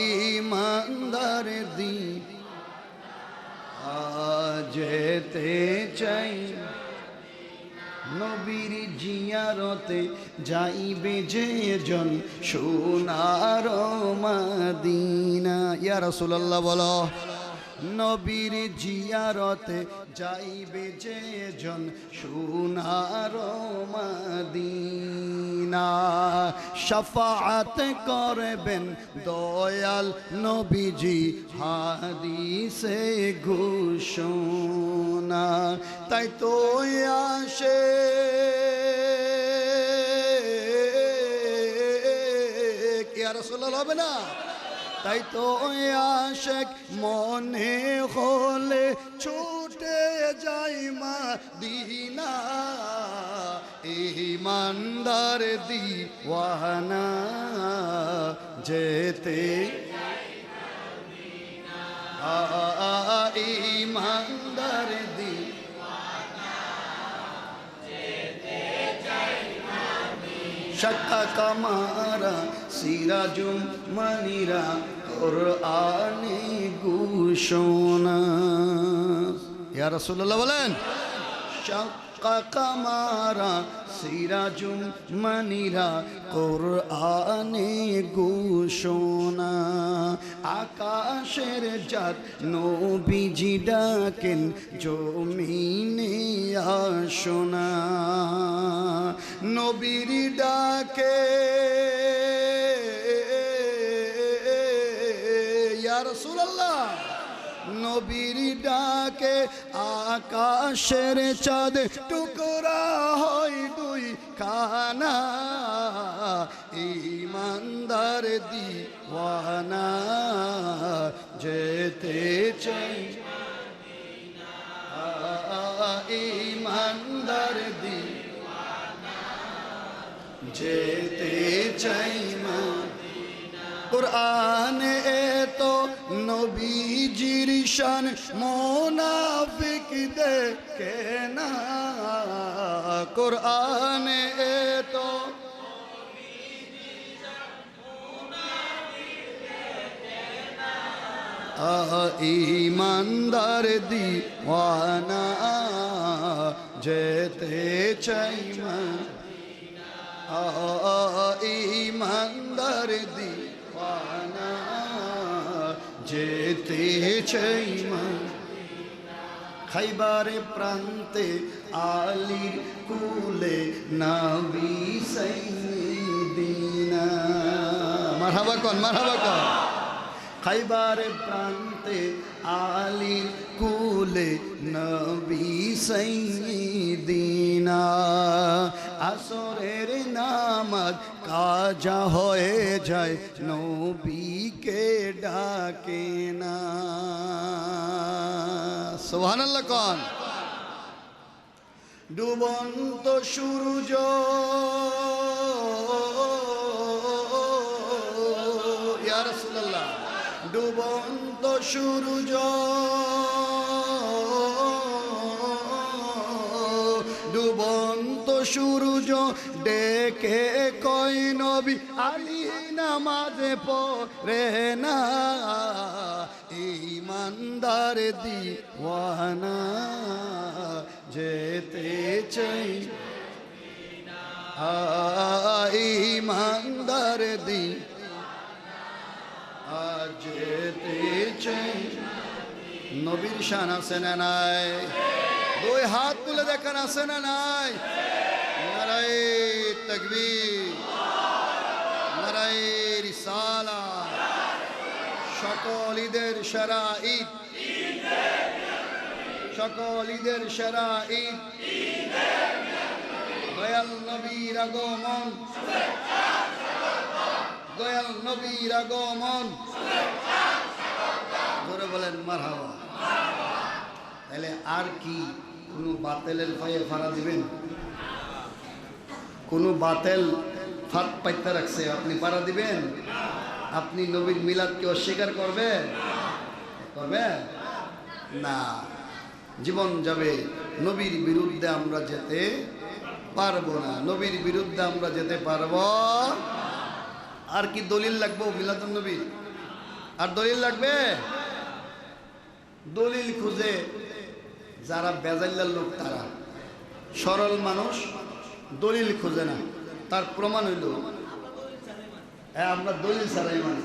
ঈমানদার দি যেতে চাই। নবীর জিয়ারতে যাইবে যে জন সোনার মদিনা। ইয়া রাসূলুল্লাহ বলো। নবীর জিয়ারতে যাইবে যে জন সোনার মদিনা, শাফাআত করবেন দয়াল নবীজি হাদিসে ঘোষণা। তাই তো আসে কি আর রাসূলুল্লাহ হবে না? তাই তো আশেক মনে হলে ছুটে যাই মদিনা, ঈমানদার দিওয়ানা যেতে ইমানদার দি শাক্কা কামারা সিরাজুম মানিরা কুরআনে ঘোষণা। ইয়া রাসূলুল্লাহ বলেন, শাক্কা কামারা সিরাজুম মানিরা কুরআনে ঘোষণা। আকাশের জাত নবীজি ডাকেন জমিনে আসোনা। নবীর ডাকে ইয়া রাসূলুল্লাহ, নবীর ডাকে আকাশের চাঁদ টুকরা হয় দুই খানা। ইমানদার দিওয়ানা যেতে চাই মদিনা। ইমানদার দিওয়ানা যেতে চাই মদিনা। কুরআনে তো নবীজির শান মুনাফিক দেখে না। কুরআনে তো ইমানদার দিওয়ানা যেতে চাই মদিনা। ইমানদার দিওয়ানা যেতে চাই মদিনা। খাইবারে প্রান্তে আলীর কুলে নবী সাইয়্যিদিনা। মারহাবা কোন, মারহাবা কোন। খাইবারে প্রান্তে আলীর কুলে নবী সাইয়্যিদিনা। আসরের নামাজ কাজা হয়ে যায় নবীকে ডাকে না। সুবহানাল্লাহ কোন। ডুবন্ত সূর্য ইয়া রাসূলুল্লাহ, ডুবন্ত সূর্য ডুবন্ত সূর্য ডেকে কয় নবী আলী নামাজে পড়ে না। ইমানদার দিওয়ানা যেতে চাই মদিনা। ইমানদার দিওয়ানা যেতে চাই। নবীর শান আছে না নাই? দুই হাত তুলে দেখান আছে না নাই? নারায়ে তাকবীর, নারায়ে রিসালাত। সকল ঈদের সেরা ঈদ, সকল ঈদের সেরা ঈদ। দয়াল নবীর আগমন, দয়াল নবীর আগমন। ধরে বলেন মারহাবা। তাহলে আর কি কোনো বাতেলের পায়ে ফাড়া দিবেন? কোনো বাতেল ফাঁদ পাইতে রাখছে, আপনি পাড়া দিবেন? আপনি নবীর মিলাদকে অস্বীকার করবেন? করবেন না। জীবন যাবে, নবীর বিরুদ্ধে আমরা যেতে পারবো না। নবীর বিরুদ্ধে আমরা যেতে পারবো। আর কি দলিল লাগবে মিলাদুন নবীর? আর দলিল লাগবে? দলিল খুঁজে যারা বেজাল্লার লোক, তারা সরল মানুষ দলিল খুঁজে না। তার প্রমাণ হইল আমরা দলিল ছাড়াই মানে,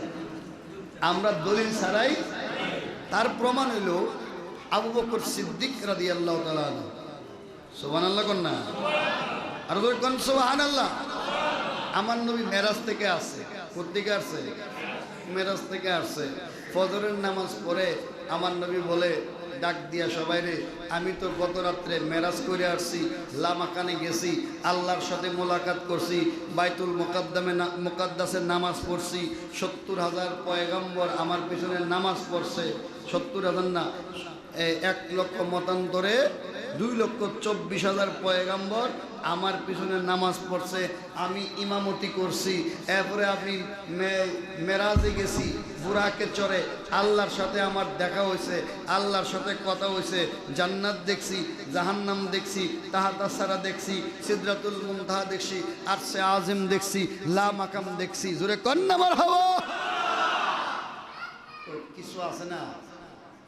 আমরা দলিল ছাড়াই। তার প্রমাণ হইল আবু বকর সিদ্দিক রাদিয়াল্লাহু তাআলা আনহু। সুবহানাল্লাহ কোন না? আর কোন সুবহানাল্লাহ। আমার নবী মেরাজ থেকে আসছে। কোত্থেকে আসছে? মেরাজ থেকে আসছে। ফজরের নামাজ পড়ে আমার নবী বলে ডাক দিয়া সবাই রে, আমি তো গত রাত্রে মেরাজ করে আসছি, লামাকানে গেছি, আল্লাহর সাথে মোলাকাত করছি, বাইতুল মুকাদ্দাসে নামাজ পড়ছি, 70,000 পয়গম্বর আমার পিছনে নামাজ পড়ছে, 70,000 না 1 লক্ষ মতান্তরে 2,24,000 পয়গাম্বর আমার পিছনে নামাজ পড়ছে, আমি ইমামতি করছি। এরপরে আমি মেরাজে গেছি, বুরাকে চড়ে আল্লাহর সাথে আমার দেখা হয়েছে, আল্লাহর সাথে কথা হয়েছে, জান্নাত দেখছি, জাহান্নাম দেখছি, তাহাতাসারা দেখছি, সিদরাতুল মুনতাহা দেখছি, আরশে আযম দেখছি, লা মাকাম দেখছি। জোরে কন্না মারহাবা। তো কিছু আছে না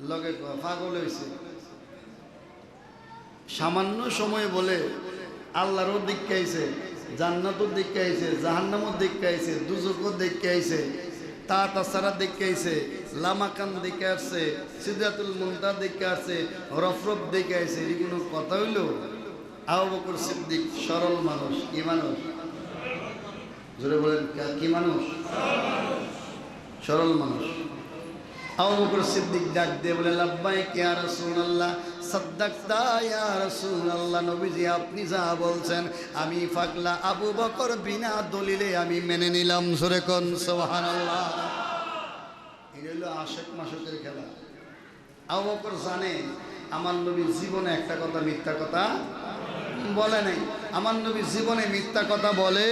লগে পাগল হয়েছে, সামান্য সময় বলে আল্লাহরও দিকে আইছে, জান্নাতও দিকে আইছে, জাহান্নামও দিকে আইছে, দুজকও দিকে আইছে, তাহাতাসারা দিকে আইছে, লামাকান দিকে আসছে, সিদরাতুল মুনতাহা দিকে আসছে, রফরফ দিকে আইছে। এই কোনো কথা হইল? আবু বকর সিদ্দিক সরল মানুষ, কি মানুষ? জোরে বলেন, কি মানুষ? সরল মানুষ। আবু বকর সিদ্দিক ডাক দিয়ে বলে, লাব্বাইক ইয়া রাসূলুল্লাহ, সাদ্দাকতা ইয়া রাসূলুল্লাহ। নবীজি আপনি যা বলছেন আমি পাগলা আবু বকর বিনা দলিলে আমি মেনে নিলাম। জোরে কোন সুবহানাল্লাহ। এই হলো আশিক মাশিকের খেলা। আবু বকর জানে আমার নবী জীবনে একটা কথা মিথ্যা কথা বলে নাই। আমার নবী জীবনে মিথ্যা কথা বলে।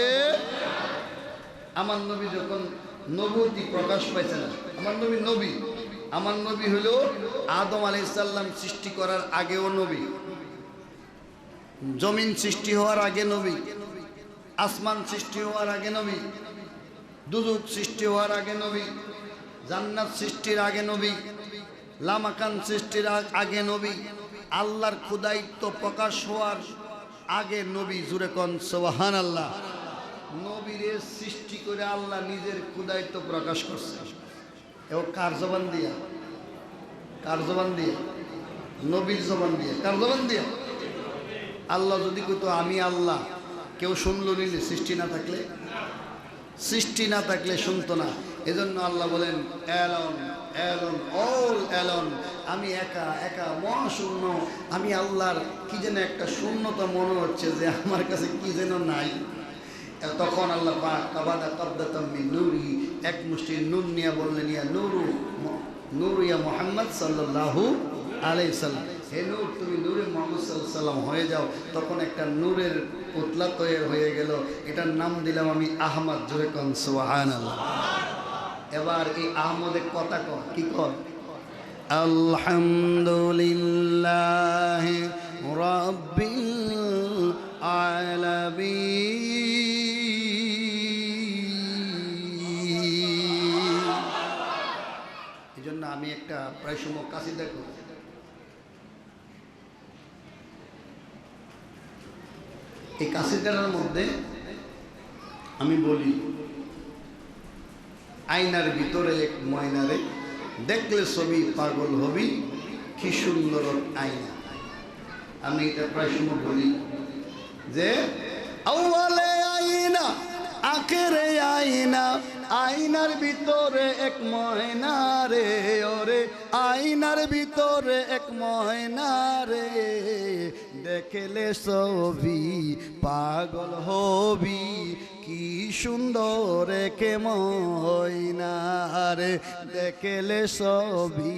আমার নবী যখন নবুয়তি প্রকাশ পাইছেন, আমার নবী নবী, আমার নবী হলো আদম আলাইহিস সালাম সৃষ্টি করার আগেও নবী, জমিন সৃষ্টি হওয়ার আগে নবী, আসমান সৃষ্টি হওয়ার আগে নবী, দুজক সৃষ্টি হওয়ার আগে নবী, জান্নাত সৃষ্টির আগে নবী, লামাকান সৃষ্টির আগে নবী, আল্লাহর খুদায়িত্ব প্রকাশ হওয়ার আগে নবী। জুরে কোন সুবহানাল্লাহ। নবীরে সৃষ্টি করে আল্লাহ নিজের খুদায়িত্ব প্রকাশ করছে। এবং কার জবান দিয়া? কার জবান দিয়া? নবীর জবান দিয়া। কার জবান দিয়া? আল্লাহ যদি কইতো আমি আল্লাহ, কেউ শুনলো নিলে? সৃষ্টি না থাকলে? সৃষ্টি না থাকলে শুনতো না। এজন্য আল্লাহ বলেন, এলন এলন অল এলন, আমি একা একা মহাশূন্য। আমি আল্লাহর কি যেন একটা শূন্যতা মনে হচ্ছে যে আমার কাছে কি যেন নাই। তখন আল্লাহ পাক কাবাদা কাবদাতাম মিন নূরিহি, এক মুষ্টি নূর নিয়ে বললেন, ইয়া নূরু নূর ইয়া মুহাম্মদ সাল্লাল্লাহু আলাইহি সাল্লাম, হে নূর তুমি নূরে মুহাম্মদ সাল্লাল্লাহু আলাইহি সাল্লাম হয়ে যাও। তখন একটা নূরের পুতলা তৈরি হয়ে গেল, এটার নাম দিলাম আমি আহমদ। জোরে কোন সুবহানাল্লাহ। এবার এই আহমদের কথা কর, কি কর? আলহামদুলিল্লাহ রাব্বিল আলামিন। এই জন্য আমি একটা প্রায় সময় কাসিদা করি। এই কাসিদার মধ্যে আমি বলি, আয়নার ভিতরে এক ময়নারে দেখলে ছবি পাগল হবি, কি সুন্দর আয়না। আমি এটা প্রায় সময় বলি যে আউয়ালে আয়না আখেরে আয়না, আয়নার ভিতরে এক ময়না রে, ওরে আয়নার ভিতরে এক ময়না রে, দেখলে ছবি পাগল হবি, কি সুন্দর কে ময়না রে, দেখলে ছবি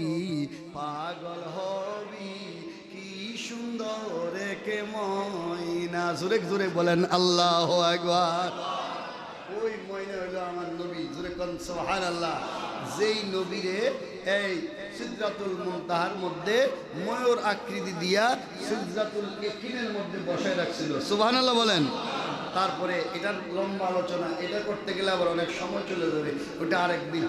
পাগল হবি, কি সুন্দর কে ময়না। জোরে জোরে বলেন আল্লাহু আকবার। ওই ময়না হলো আমার নবী। জোরে কোন সুবহানাল্লাহ। যেই নবীরে এই সিদরাতুল মুনতাহার মধ্যে ময়ূর আকৃতি দিয়া সিদরাতুল ইয়াকিনের মধ্যে বসায় রাখছিল। সুবহানাল্লাহ বলেন। তারপরে এটার লম্বা আলোচনা, এটা করতে গেলে আবার অনেক সময় চলে যাবে, ওটা আরেকদিন।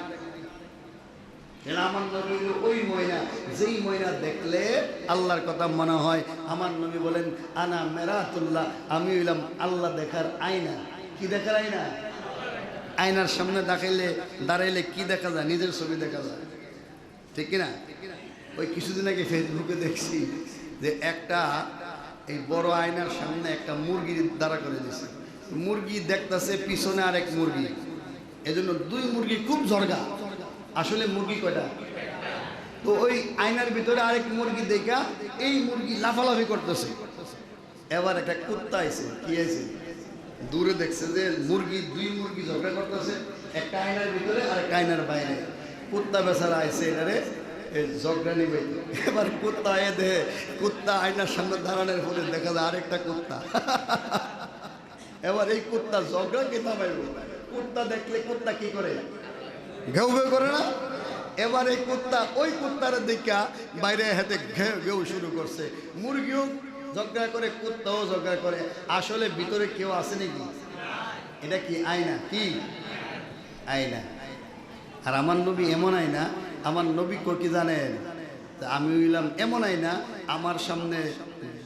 আমার নবী ওই ময়না, যেই ময়না দেখলে আল্লাহর কথা মনে হয়। আমার নবী বলেন, আনা মেরাতুল্লাহ, আমি হইলাম আল্লাহ দেখার আয়না। কি দেখার আয়না? আয়নার সামনে দাঁড়াইলে কি দেখা যায়? নিজের ছবি দেখা যায়, ঠিক কিনা? ওই কিছুদিন আগে ফেসবুকে দেখছি যে একটা এই বড় আয়নার সামনে একটা মুরগি দাঁড়া করে দিয়েছে। মুরগি দেখতেছে পিছনে আরেক মুরগি, এজন্য দুই মুরগি খুব ঝরগা। আসলে মুরগি কয়টা? তো ওই আয়নার ভিতরে আরেক মুরগি দেখা এই মুরগি লাফালাফি করতেছে। এবার একটা কুত্তা আইছে, কি আইছে, দূরে দেখছে যে দুই মুরগি ঝগড়া করতেছে, একটা আয়নার ভিতরে আর একটা আয়নার বাইরে। কুত্তা বেচারা আইছে এটারে ঝগড়া নিবে। এবার কুত্তা এ দেহে, কুত্তা আয়নার সামনে দাঁড়ানোর পরে দেখা যায় আরেকটা কুত্তা। এবার এই কুত্তা ঝগড়া কে থামাইব? কুত্তা দেখলে কুত্তা কি করে? ঘেউ ঘেউ করে না? এবার এই কুত্তা ওই কুত্তার দিকা বাইরে হাতে ঘেউ ঘেউ শুরু করছে। মুরগিও ঝগড়া করে, কুত্তাও ঝগড়া করে। আসলে ভিতরে কেউ আছে নাকি? এটা কি আয়না? কি আয়না? আর আমার নবী এমন আয়না, আমার নবী কি জানেন? আমি হইলাম এমন আয়না, আমার সামনে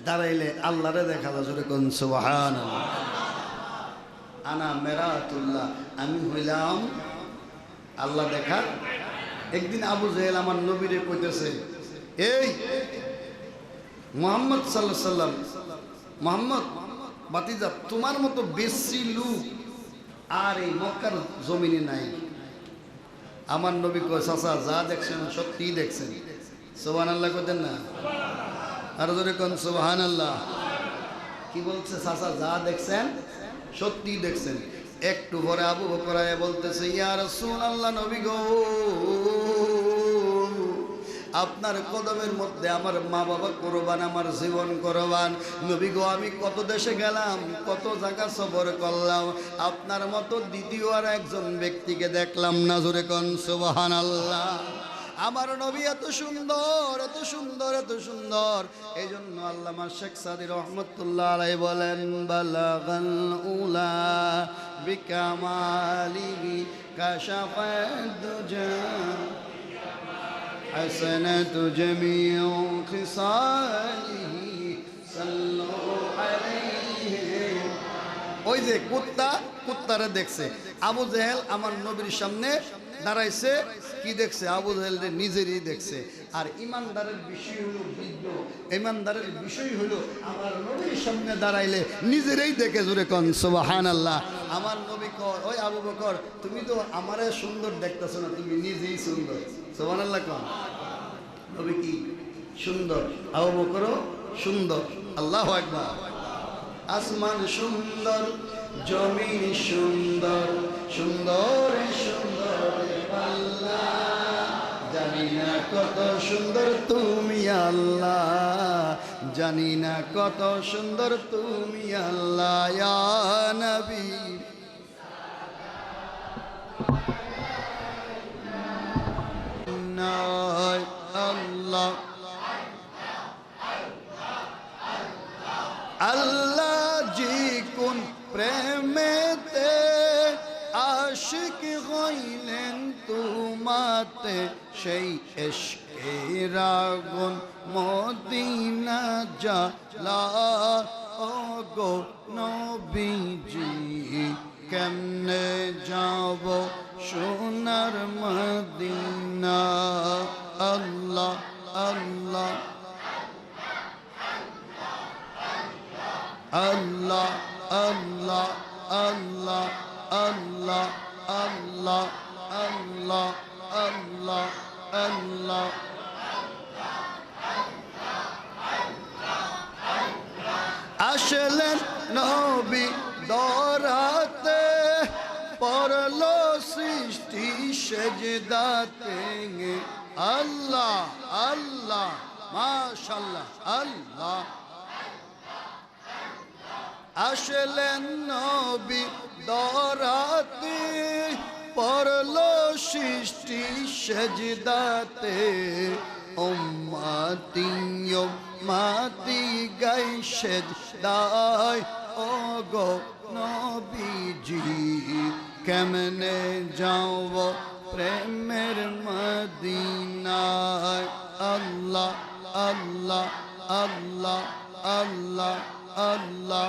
দাঁড়াইলে আল্লাহরে দেখা যায়। জোরে কোন সুবহানাল্লাহ। আনা মেরাতুল্লাহ, আমি হইলাম আল্লাহ দেখার। একদিন আবু জেহেল আমার নবীরে কইতেছে, এই মুহাম্মদ সাল্লাল্লাহু আলাইহি সাল্লাম, মুহাম্মদ বাতিজা, তোমার মতো বেশি লোক আর এই মক্কার জমিনে নাই। আমার নবী কয়, চাচা যা দেখছেন সত্যিই দেখছেন। সুবহানাল্লাহ কইতেন না? আর জোরে কোন সুবহানাল্লাহ। কি বলছে? চাচা যা দেখছেন সত্যিই দেখছেন। একটু পরে আবু বকর বলতেছে, ইয়া রাসূলুল্লাহ, নবী গো, আপনার কদমের মধ্যে আমার মা বাবা কোরবান, আমার জীবন কোরবান। নবী গো, আমি কত দেশে গেলাম, কত জায়গা সফর করলাম, আপনার মতো দ্বিতীয় আর একজন ব্যক্তিকে দেখলাম না। জোরে কোন সুবহানাল্লাহ। আমার নবী এত সুন্দর, এত সুন্দর, এত সুন্দর। এই জন্য আল্লামা শেখ সাদী রহমতুল্লাহ আলাইহি বলেন, বালাগাল উলা বিকামালিহি কাশাফাদ দুজা হাসানাতু জামিউ খিসালিহি সাল্লু আলাইহি। ওই যে কুত্তা, কুত্তারে দেখছে। আবু জেহেল আমার নবীর সামনে দাঁড়াইছে, কি দেখছে? আবু জেহেল নিজেরই দেখছে। আর ইমানদারের বিষয় হলো বৃদ্ধ, ইমানদারের বিষয় হলো আমার নবীর সামনে দাঁড়াইলে নিজেরই দেখে। জোরে কোন সুবহানাল্লাহ। আমার নবী কয়, ওই আবু বকর, তুমি তো আমারে সুন্দর দেখতেছো না, তুমি নিজেই সুন্দর। সুবহানাল্লাহ কোন। নবী কি সুন্দর, আবু বকরও সুন্দর। আল্লাহু আকবার। আসমান সুন্দর, জমিন সুন্দর, সুন্দর সুন্দর আল্লাহ, জানি না কত সুন্দর তুমি আল্লাহ, জানি না কত সুন্দর তুমি আল্লাহ। ইয়া নবী আল্লাহ, আল্লাহ জি কোন প্রেমেতে আশিক হইলেন তোমাতে, সেই ইশকের আগুন মদিনা জ্বালা। ও গো নবীজি, কেমনে যাব সোনার মদিনা। আল্লাহ আল্লাহ আল্লাহ আল্লাহ আল্লাহ আল্লাহ আল্লাহ আল্লাহ আল্লাহ আল্লাহ। আসলেন নবী দরাতে, পড়লো সৃষ্টি সেজদাতে। আল্লাহ আল্লাহ মাশাআল্লাহ আল্লাহ। আসলেন নবী দরাতে, পড়লো সৃষ্টি সেজদাতে। উম্মতি উম্মতি গাই সেজদায়, ও গো নবীজি, কেমনে যাব প্রেমের মদিনায়। আল্লাহ আল্লাহ আল্লাহ আল্লাহ আল্লাহ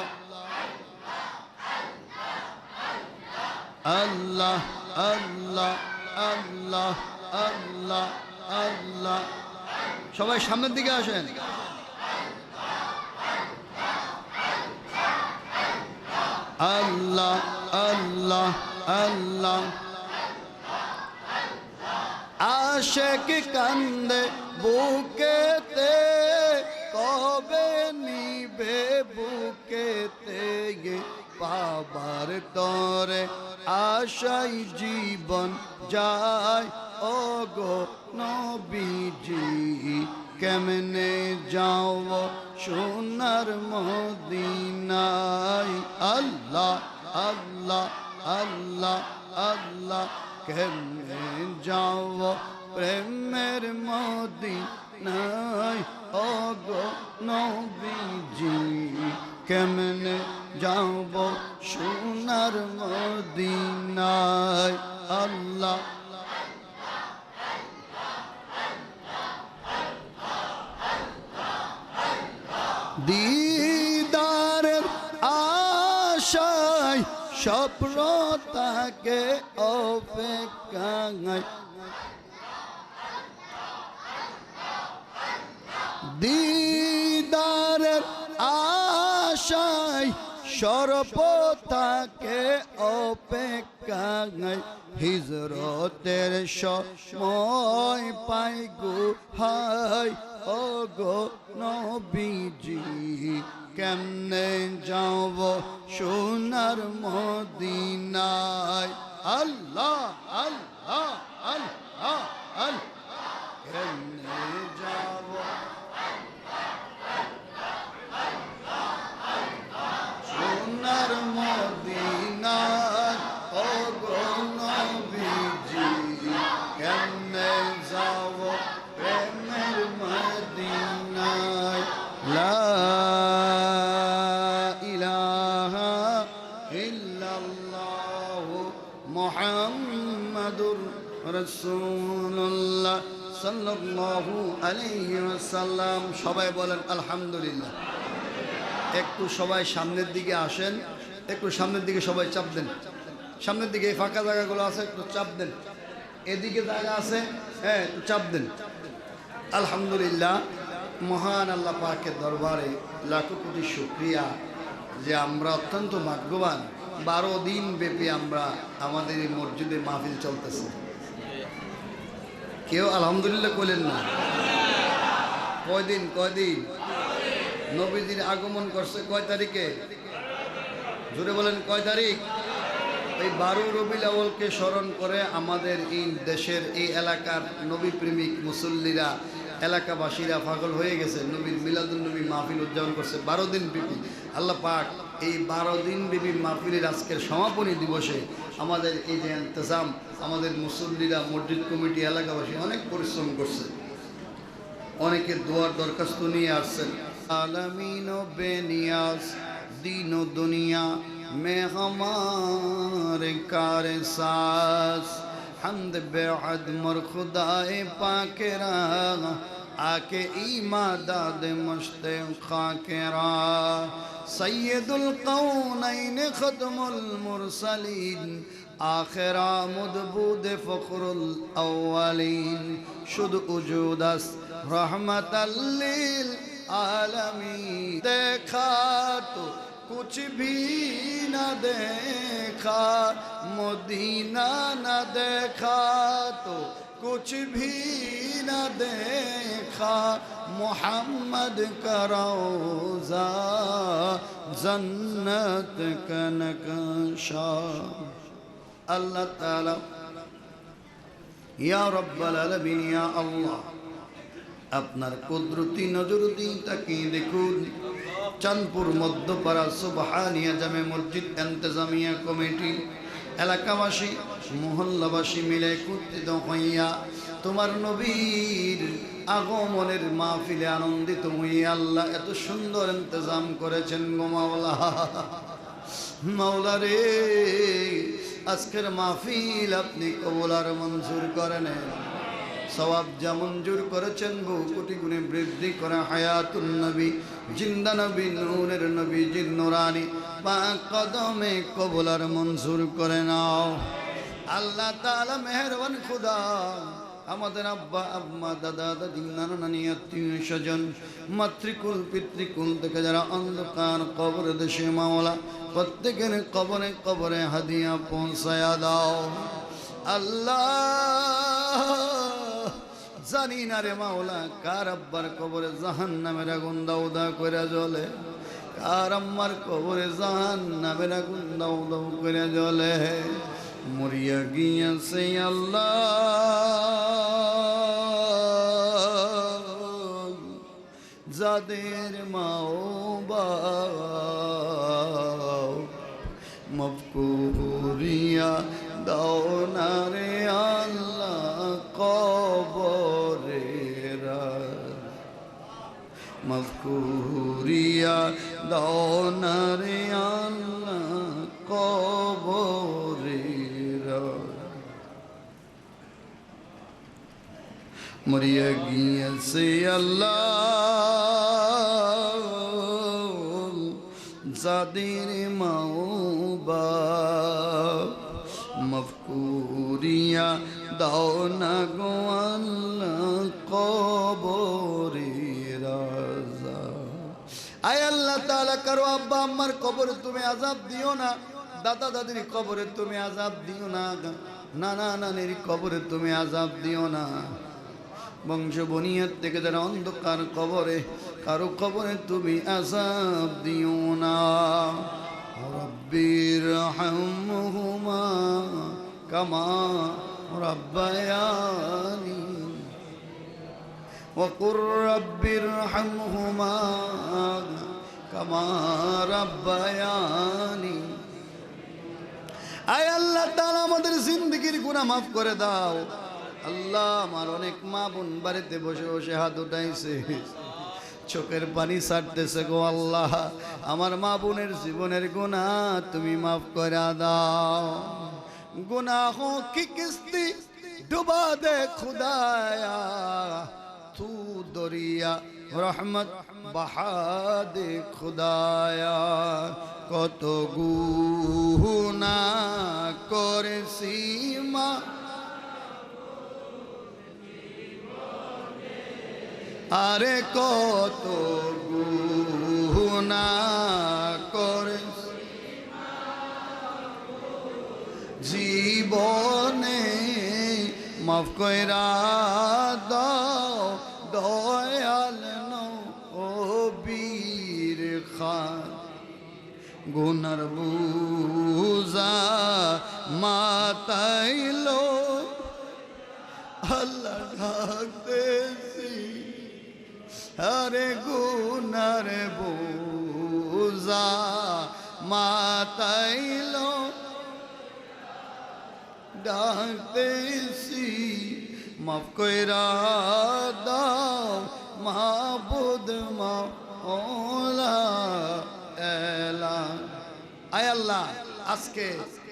আল্লাহ আল্লাহ আল্লাহ আল্লাহ আল্লাহ। সবাই সামনের দিকে আসেন। আল্লাহ আল্লাহ আল্লাহ। আশেক কান্দে বুকেতে, কবে নিবে বুকেতে। পাবার তরে আশাই জীবন যায় ও গো নবীজি কেমনে যাও সোনার মদিনায় আল্লাহ আল্লাহ আল্লাহ আল্লাহ কেমনে যাও প্রেমের মদিনায় ও গো নবীজি কেমনে যাব সোনার মদিনায় আল্লাহ দিদারের আশায় স্বপ্ন তাকে অপেক্ষায় দিদারের আশায় সর্বতাকে অপেক্ষায় হিজরতের সময় পাই গো হায় ও গো নবীজি কেমনে যাব সোনার মদিনায় আল্লাহ আল্লাহ আল্লাহ আল্লাহ কেমনে যাব সোনার মদিনায় ও গো নবীজি কেমনে যাব প্রেমের মদিনায় লা ইলাহা ইল্লাল্লাহ মুহাম্মাদুর রাসূলুল্লাহ সাল্লাল্লাহু আলাইহি ওয়াসাল্লাম। সবাই বলেন আলহামদুলিল্লাহ। একটু সবাই সামনের দিকে আসেন, একটু সামনের দিকে সবাই চাপ দেন, সামনের দিকে এই ফাঁকা জায়গাগুলো আছে একটু চাপ দেন, এদিকে জায়গা আছে হ্যাঁ একটু চাপ দেন। আলহামদুলিল্লাহ, মহান আল্লাহ পাকের দরবারে লাখো কোটি শুকরিয়া যে আমরা অত্যন্ত ভাগ্যবান 12 দিন ব্যাপী আমরা আমাদের এই মসজিদে মাহফিল চলতেছে। কেউ আলহামদুলিল্লাহ কইলেন না? কয়দিন কয়দিন নবীজির আগমন করছে কয় তারিখে? জোরে বলেন কয় তারিখ? এই 12 রবিউল আউয়ালকে স্মরণ করে আমাদের এই দেশের এই এলাকার নবী প্রেমিক মুসল্লিরা এলাকাবাসীরা পাগল হয়ে গেছে, নবীর মিলাদুন নবী মাহফিল উদযাপন করছে 12 দিন ব্যাপী। আল্লাহ পাক এই 12 দিন ব্যাপী মাহফিলের আজকের সমাপনী দিবসে আমাদের এই যে ইন্তজাম, আমাদের মুসল্লিরা, মসজিদ কমিটি, এলাকাবাসী অনেক পরিশ্রম করছে, অনেকে দোয়ার দরখাস্ত নিয়ে আসছেন। आलमीन बेनियाज दीनो दुनिया में हमारे कार सास हमद बेहद मर खुदाए पाकेरा आके ईमादाद मश्ते खाकेरा सैयदुल कौनैन खत्मुल मुरसलीन आखिरा मुदबूद फखरुल अव्वलीन शुद उजूदस रहमतल्लिल आलमी देखा तो कुछ भी न देखा मदीना न देखा तो कुछ भी न देखा मोहम्मद का रोज़ा जन्नत का नक्शा। अल्लाह ताला या रब्बल आलमीन या अल्लाह আপনার কুদরতি নজর দিয়ে তাকিয়ে দেখুন চাঁদপুর মধ্যপাড়া সুবহানিয়া জামে মসজিদ ইন্তেজামিয়া কমিটি এলাকাবাসী মহল্লাবাসী মিলে একত্রিত হইয়া তোমার নবীর আগমনের মাহফিলে আনন্দিত হইয়া আল্লাহ এত সুন্দর ইন্তজাম করেছেন গো মাওলা। মাওলা রে, আজকের মাহফিল আপনি কবুল আর মঞ্জুর করেন, সওয়াব যা মঞ্জুর করেছেন বহু কোটি গুণে বৃদ্ধি করে হায়াতুন নবী জিন্দা নবী নূরের নবী জিন নুরানি পাক কদমে কবুল আর মঞ্জুর করে নাও। আল্লাহ তাআলা মেহেরবান খুদা আমাদের আব্বা আম্মা দাদা দাদি নানা নানি আত্মীয় স্বজন মাতৃকুল পিতৃকুল থেকে যারা অন্ধকার কবর দেশে মাওলা প্রত্যেকের কবরে কবরে হাদিয়া পৌঁছায়া দাও। আল্লাহ জানি না রে মাওলা কার আব্বার কবরে জাহান্নামের আগুন দাউ দাউ করে জ্বলে, কার আম্মার কবরে জাহান্নামের আগুন দাউ দাউ করে জ্বলে। মরিয়া গিয়েছে আল্লাহ যাদের মাও বাপ মাফ করিয়া দাও না রে আল্লাহ কবরের মাফ করিয়া দাও না রে আল্লাহ কবরের মরিয়া গিয়েছে আল্লাহ যাদের মাও বাপ মাফ করিয়া দাও না গো আল্লাহ কবরের আয় আল্লাহ তাআলা কারো আব্বা আম্মার কবরে তুমি আযাব দিও না, দাদা দাদির কবরে তুমি আযাব দিও না, নানা নানির কবরে তুমি আযাব দিও না, বংশ বনিয়ার থেকে যারা অন্ধকার কবরে কারো কবরে তুমি আযাব দিও না। রব্বির হামহুমা কামা রাব্বায়ানি وقل رب ارحمهما كما ربياني আয় আল্লাহ তাআলা আমাদের জিন্দেগির গুনাহ মাফ করে দাও। আল্লাহ আমার অনেক মা বোন বাড়িতে বসে বসে হাত উঠাইছে, চোখের পানি ছাড়তেছে গো আল্লাহ, আমার মা বোনের জীবনের গুনাহ তুমি মাফ করে দাও। গুনাহোं की किश्ती डुबा दे खुदाया, तू दरिया रहमत बहा दे खुदाया। কত গুনাহ করেছি মা আরে কত গুনাহ করেছি জীবনে মাফ কইরা দাও দয়াল নবীর খান। গুনার বুঝা মাতাইলো আল্লাহ ডাকতেছি, আরে গুনার বুঝা মাতাইলো ডাকতেছি, মাফ কইরা দাও মাবুদ মাওলা এলা। আয় আল্লাহ আজকে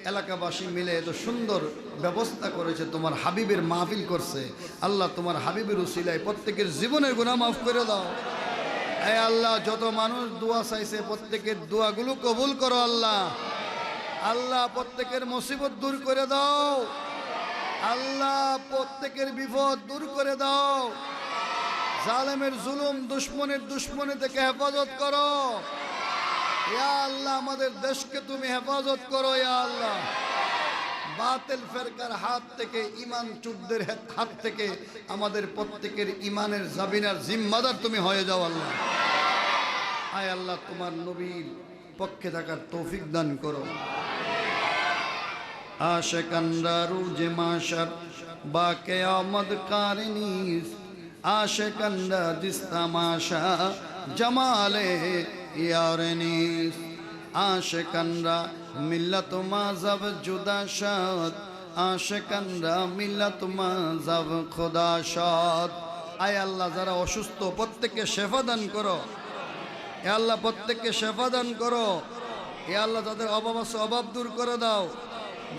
এলাকাবাসী মিলে এত সুন্দর ব্যবস্থা করেছে, তোমার হাবিবের মাহফিল করছে, আল্লাহ তোমার হাবিবের উসিলায় প্রত্যেকের জীবনের গুনাহ মাফ করে দাও। আয় আল্লাহ যত মানুষ দোয়া চাইছে প্রত্যেকের দোয়াগুলো কবুল করো আল্লাহ। আল্লাহ প্রত্যেকের মুসিবত দূর করে দাও, আল্লাহ প্রত্যেকের বিপদ দূর করে দাও, জালেমের জুলুম দুশ্মনের দুশ্মনী থেকে হেফাজত করো ইয়া আল্লাহ। আমাদের দেশকে তুমি হেফাজত করো ইয়া আল্লাহ, বাতিল ফেরকার হাত থেকে, ইমান চুরদের হাত থেকে আমাদের প্রত্যেকের ইমানের জাবিনার জিম্মাদার তুমি হয়ে যাও আল্লাহ। আয় আল্লাহ তোমার নবীর পক্ষে থাকার তৌফিক দান করো। আশিকানরা রুজে মাশার বা কিয়ামত কারিনিস, আশিকানরা জিস তামাশা জামালে ইয়ারনিস, আশিকানরা মিল্লাত মাযহাব জুদা শাদ, আশিকানরা মিল্লাত মাযহাব খোদা শাদ। আয় আল্লাহ যারা অসুস্থ প্রত্যেককে শেফা দান করো এ আল্লাহ, প্রত্যেককে শেফা দান করো এ আল্লাহ। যাদের অভাব আছে অভাব দূর করে দাও,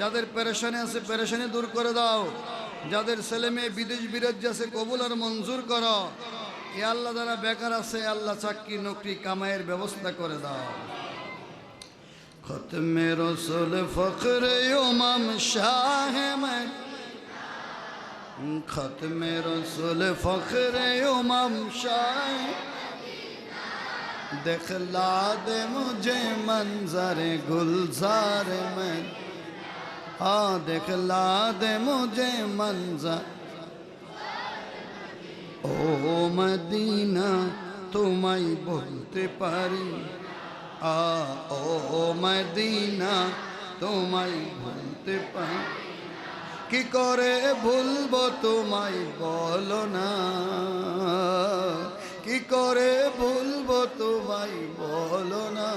যাদের পেরেশানি আছে পেরেশানি দূর করে দাও, যাদের ছেলে মেয়ে বিদেশ বিরাজ্য আছে কবুল আর মঞ্জুর করো এ আল্লাহ। যারা বেকার আছে আল্লাহ চাকরি নকরি কামাইয়ের ব্যবস্থা করে দাও। খতমে রসুল ফখরে ইমাম শাহ মে, খতমে রসুল ফখরে ইমাম শাহ, दिखला दे मुझे मंजर गुलजार में, हाँ दिखला दे मुझे मंजर ओ मदीना तुम्हें बोलते पारी, ও মদিনা তোমায় ভুলতে পারি, কি করে ভুলবো তোমায় বলো না, কি করে ভুলবো তোমায় বলো না।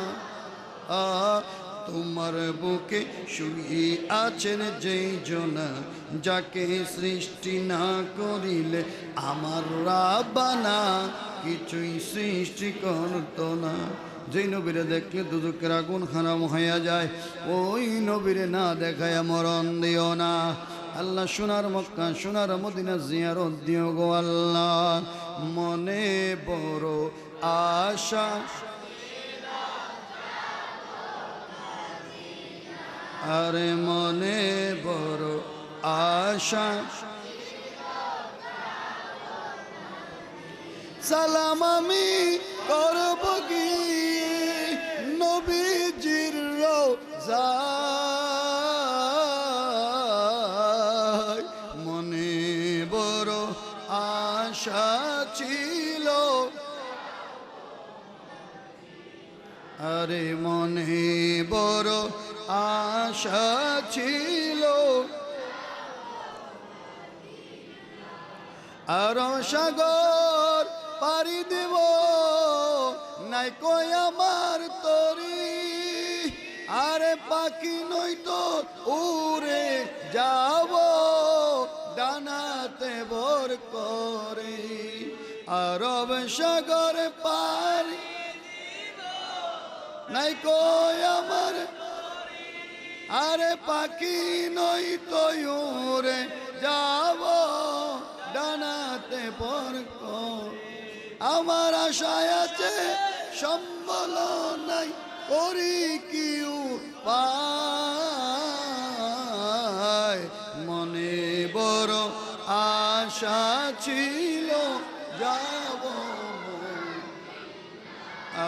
তোমার বুকে শুয়ে আছেন যেই জনা, যাকে সৃষ্টি না করিলে আমার রাব্বানা কিছুই সৃষ্টি করতো না। যেই নবীরে দেখলে দুদকের আগুন হারাম হইয়া যায়, ওই নবীরে না দেখায় মরণ দিও না। আল্লাহ সোনার মক্কা সোনার মদিনা জিয়ারত দিও গো আল্লাহ। মনে বড় আশা, আরে মনে বড় আশা, সালাম আমি করব কি নবীজির রওজায়। মনে বড় আশা ছিল, আরে মনে বড় আশা ছিল, আর সাগর পাড়ি দেব নাই কই আমার তরি, আরে পাখি নয়তো উড়ে যাব ডানাতে ভর করে, আরব সাগর পাড়ি নাই কই আমার, আরে পাখি নয়তো উড়ে যাব ডানাতে ভর করে। আমার আশায় আছে সম্বল নাই, করি কি উপায়। মনে বড় আশা ছিল যাব,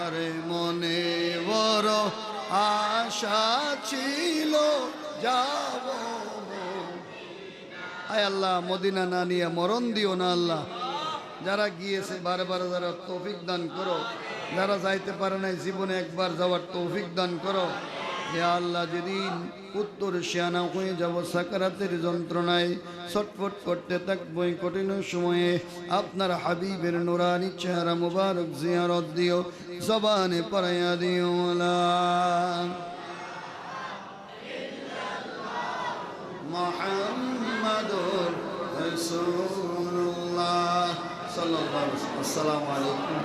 আরে মনে বড় আশা ছিল যাব। আয় আল্লাহ, মদিনা না নিয়ে মরণ দিও না আল্লাহ। যারা গিয়েছে বারবার যারা তৌফিক দান করো, যারা যাইতে পারে নাই জীবনে একবার যাওয়ার তৌফিক দান করো। হে আল্লাহ, যেদিন উত্তর শিয়ানা হয়ে যাব সাকারাতের যন্ত্রণায় ছটফট করতে থাকবো, এই কঠিন সময়ে আপনার হাবিবের নুরানি চেহারা মুবারক জিয়ারত দিও, জবানে পড়াইয়া দিও। মুহাম্মাদুর রাসূলুল্লাহ সাল্লাল্লাহু আলাইহি ওয়াসাল্লাম। আসসালামু আলাইকুম।